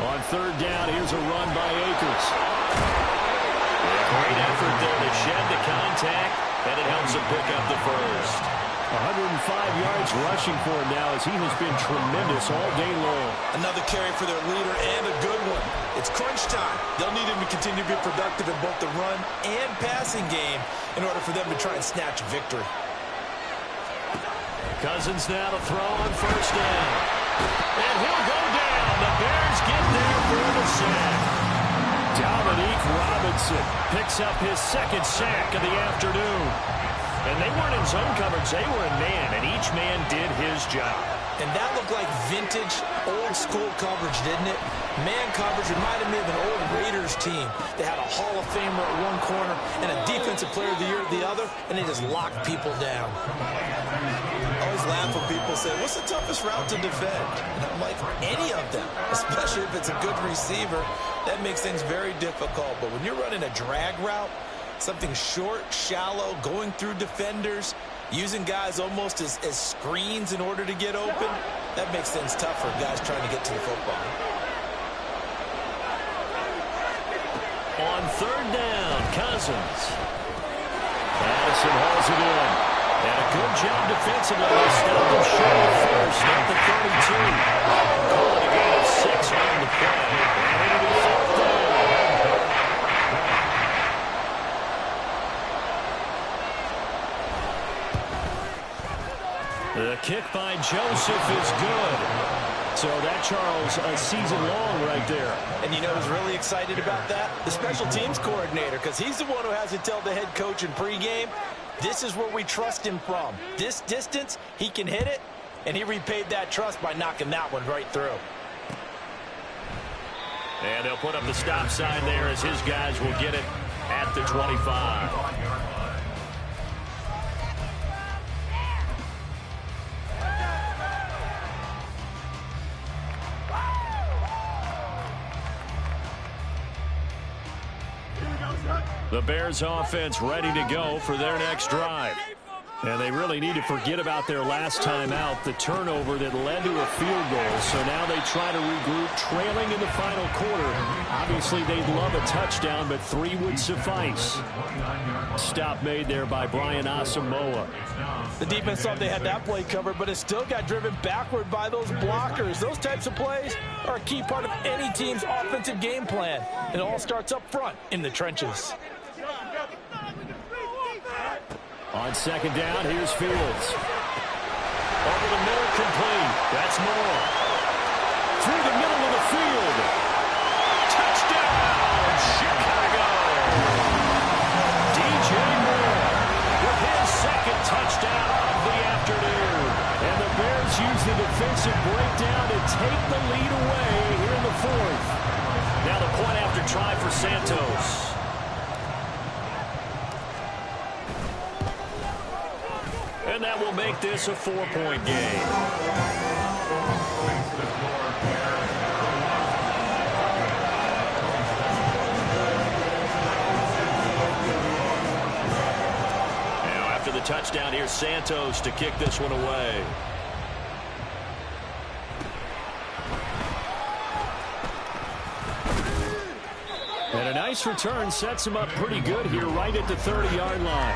On 3rd down, here's a run by Akers.
Great effort there to shed the contact, and it helps him pick up the first.
105 yards rushing for him now as he has been tremendous all day long.
Another carry for their leader and a good one. It's crunch time. They'll need him to continue to be productive in both the run and passing game in order for them to try and snatch a victory.
Cousins now to throw on 1st down. And he'll go down. The Bears get there for the sack.
Dominique Robinson picks up his 2nd sack of the afternoon.
And they weren't in zone coverage. They were in man, and each man did his job.
And that looked like vintage, old-school coverage, didn't it? Man coverage reminded me of an old Raiders team. They had a Hall of Famer at one corner and a Defensive Player of the Year at the other, and they just locked people down. I always laugh when people say, what's the toughest route to defend? And I'm like, any of them, especially if it's a good receiver. That makes things very difficult. But when you're running a drag route, something short, shallow, going through defenders, using guys almost as screens in order to get open, that makes things tough for guys trying to get to the football.
On third down, Cousins.
Addison hauls it in.
And a good job defensively. They stopped him short of first at the 32. Call it a gain of 6 on the play. And it'll be fourth down. The kick by Joseph is good. So that, Charles, a season long right there.
And you know who's really excited about that? The special teams coordinator, because he's the one who has to tell the head coach in pregame, this is where we trust him from. This distance, he can hit it, and he repaid that trust by knocking that one right through.
And they'll put up the stop sign there as his guys will get it at the 25. The Bears offense ready to go for their next drive. And they really need to forget about their last time out, the turnover that led to a field goal. So now they try to regroup, trailing in the final quarter. Obviously, they'd love a touchdown, but 3 would suffice. Stop made there by Brian Asamoah.
The defense thought they had that play covered, but it still got driven backward by those blockers. Those types of plays are a key part of any team's offensive game plan. It all starts up front in the trenches.
On second down, here's Fields. Over the middle, complete. That's Moore. Through the middle of the field. Touchdown, Chicago! DJ Moore with his second touchdown of the afternoon. And the Bears use the defensive breakdown to take the lead away here in the fourth. Now the point after try for Santos. And that will make this a 4-point game. Now after the touchdown, here's Santos to kick this one away. And a nice return sets him up pretty good here right at the 30-yard line.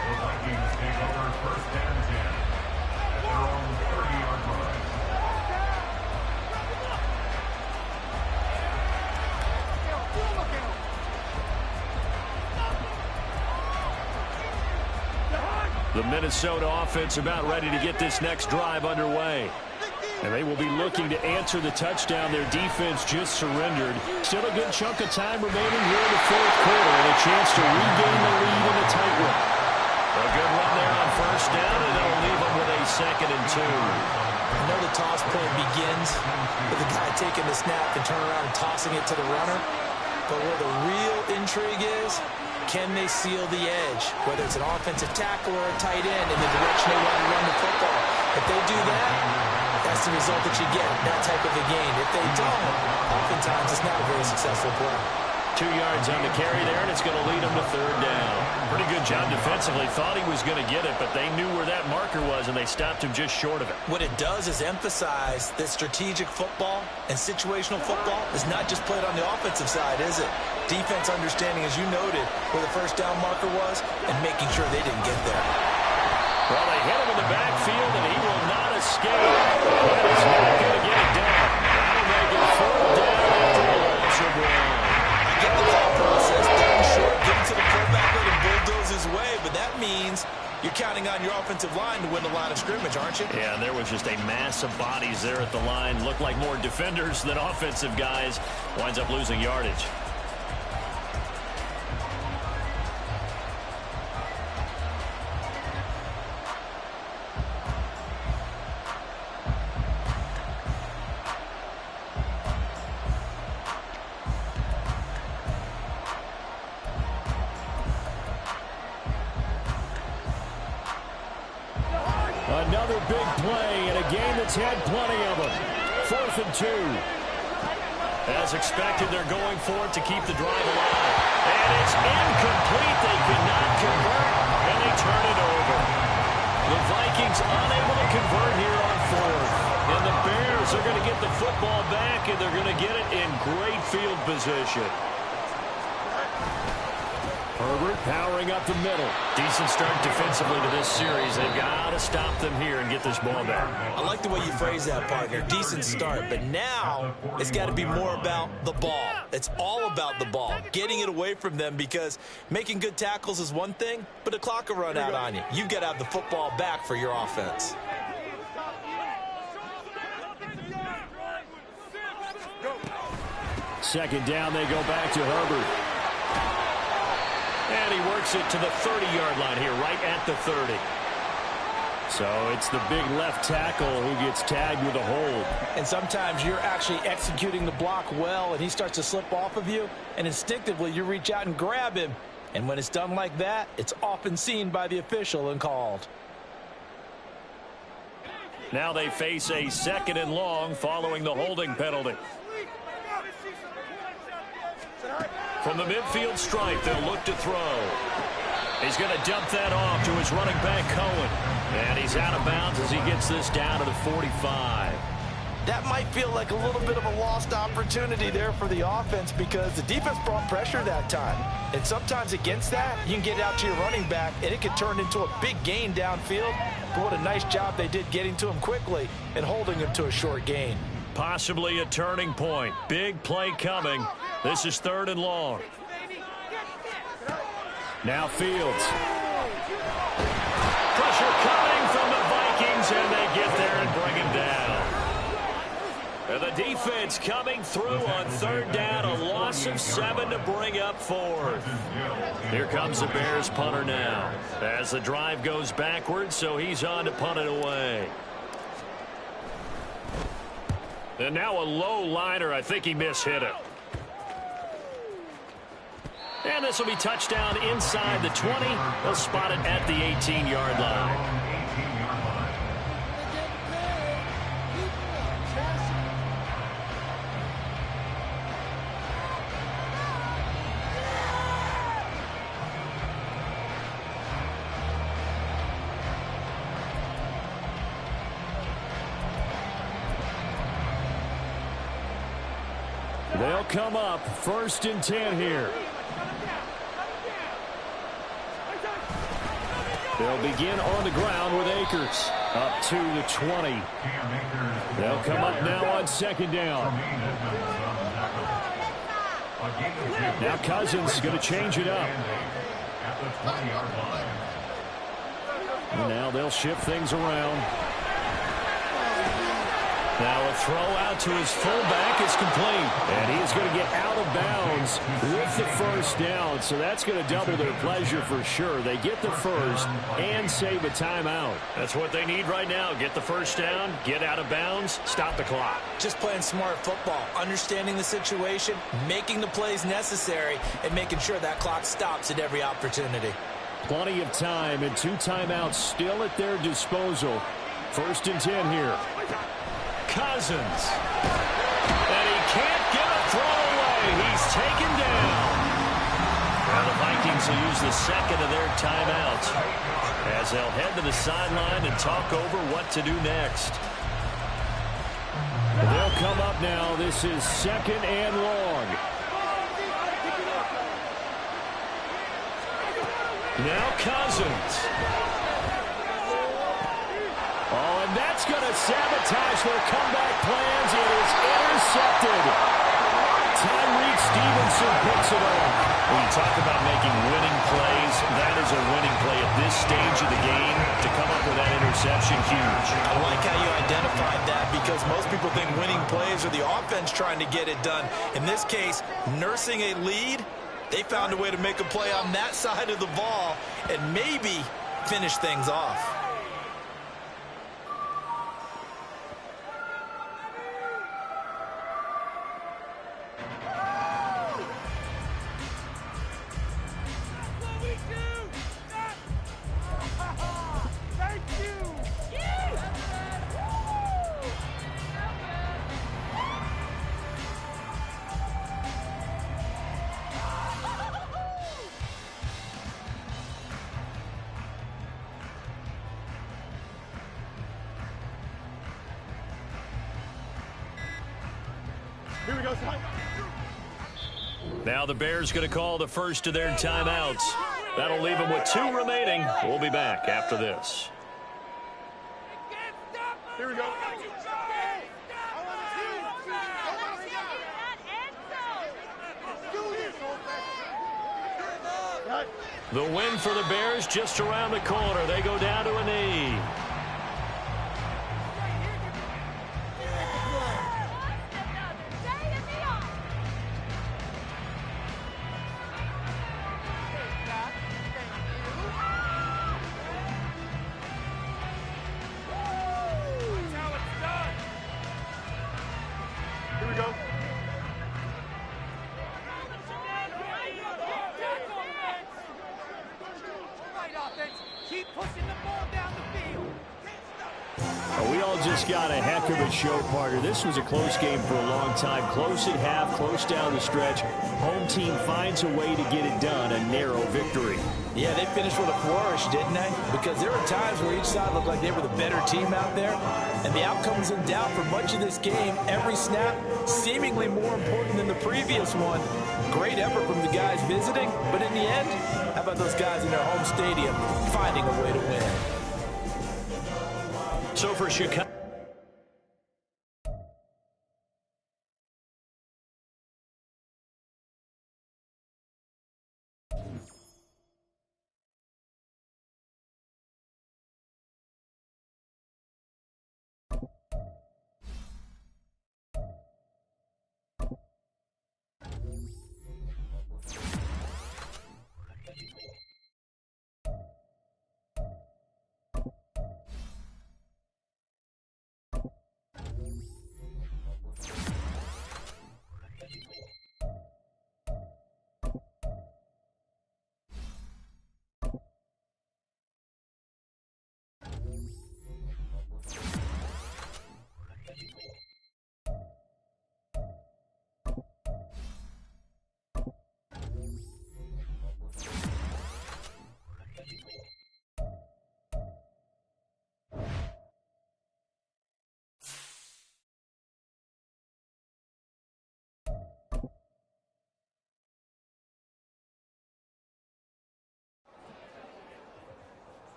The Minnesota offense about ready to get this next drive underway. And they will be looking to answer the touchdown their defense just surrendered. Still a good chunk of time remaining here in the fourth quarter and a chance to regain the lead in a tight one. A good run there on first down, and they'll leave them with a 2nd and 2.
I know the toss play begins with the guy taking the snap and turning around and tossing it to the runner. But where the real intrigue is, can they seal the edge? Whether it's an offensive tackle or a tight end in the direction they want to run the football. If they do that, that's the result that you get in that type of a game. If they don't, oftentimes it's not a very successful play.
2 yards on the carry there, and it's going to lead them to third down. Pretty good job defensively. Thought he was going to get it, but they knew where that marker was, and they stopped him just short of it.
What it does is emphasize that strategic football and situational football is not just played on the offensive side, is it? Defense understanding, as you noted, where the first down marker was and making sure they didn't get there.
Well, they hit him in the backfield, and he will not escape. That is not going to get it down. That'll make it fourth down after a loss of 1.
Get the thought process down short, get it to the fullback, let him bulldoze his way, but that means you're counting on your offensive line to win the line of scrimmage, aren't you?
Yeah, and there was just a mass of bodies there at the line. Looked like more defenders than offensive guys. Winds up losing yardage. Another big play in a game that's had plenty of them. 4th and 2. As expected, they're going for it to keep the drive alive. And it's incomplete. They could not convert, and they turn it over. The Vikings unable to convert here on 4th. And the Bears are going to get the football back, and they're going to get it in great field position.
Herbert powering up the middle.
Decent start defensively to this series. They've got to stop them here and get this ball back.
I like the way you phrase that, partner. Decent start, but now it's got to be more about the ball. It's all about the ball, getting it away from them, because making good tackles is one thing, but the clock will run out on you. You've got to have the football back for your offense.
Second down, they go back to Herbert.
And he works it to the 30-yard line here, right at the 30.
So it's the big left tackle who gets tagged with a hold.
And sometimes you're actually executing the block well, and he starts to slip off of you, and instinctively you reach out and grab him. And when it's done like that, it's often seen by the official and called.
Now they face a 2nd and long following the holding penalty. From the midfield stripe, they'll look to throw. He's going to dump that off to his running back, Cohen. And he's out of bounds as he gets this down to the 45.
That might feel like a little bit of a lost opportunity there for the offense, because the defense brought pressure that time. And sometimes against that, you can get out to your running back, and it could turn into a big gain downfield. But what a nice job they did getting to him quickly and holding him to a short gain.
Possibly a turning point. Big play coming. This is 3rd and long.
Now Fields.
Pressure coming from the Vikings, and they get there and bring him down. And the defense coming through on 3rd down. A loss of 7 to bring up 4th. Here comes the Bears punter now, as the drive goes backwards, so he's on to punt it away. And now a low liner. I think he mishit it. And this will be touchdown inside the 20. They'll spot it at the 18-yard line.
They'll come up 1st and 10 here. They'll begin on the ground with Akers up to the 20. They'll come up now on 2nd down. Now Cousins going to change it up. And now they'll shift things around.
Now a throw out to his fullback is complete.
And he is going to get out of bounds with the 1st down. So that's going to double their pleasure for sure. They get the 1st and save a timeout.
That's what they need right now. Get the 1st down, get out of bounds, stop the clock.
Just playing smart football, understanding the situation, making the plays necessary, and making sure that clock stops at every opportunity.
Plenty of time and 2 timeouts still at their disposal. 1st and 10 here.
Cousins. And he can't get a throw away. He's taken down. Now the Vikings will use the 2nd of their timeouts as they'll head to the sideline and talk over what to do next.
They'll come up now. This is 2nd and long.
Now Cousins.
Oh, and that's going to sabotage their comeback plans. It is intercepted. Tyreek Stevenson picks it up.
When you talk about making winning plays, that is a winning play at this stage of the game. To come up with that interception, huge.
I like how you identified that, because most people think winning plays are the offense trying to get it done. In this case, nursing a lead, they found a way to make a play on that side of the ball and maybe finish things off.
Now the Bears going to call the first of their timeouts. That'll leave them with 2 remaining. We'll be back after this.
Here we go.
The win for the Bears just around the corner. They go down to a knee.
Here we go. Keep pushing the ball down the field.
We all just got a heck of a show, partner. This was a close game for a long time. Close at half, close down the stretch. Home team finds a way to get it done, a narrow victory.
Yeah, they finished with a flourish, didn't they? Because there were times where each side looked like they were the better team out there, and the outcome was in doubt for much of this game. Every snap seemingly more important than the previous one. Great effort from the guys visiting, but in the end, how about those guys in their home stadium finding a way to win?
So for Chicago.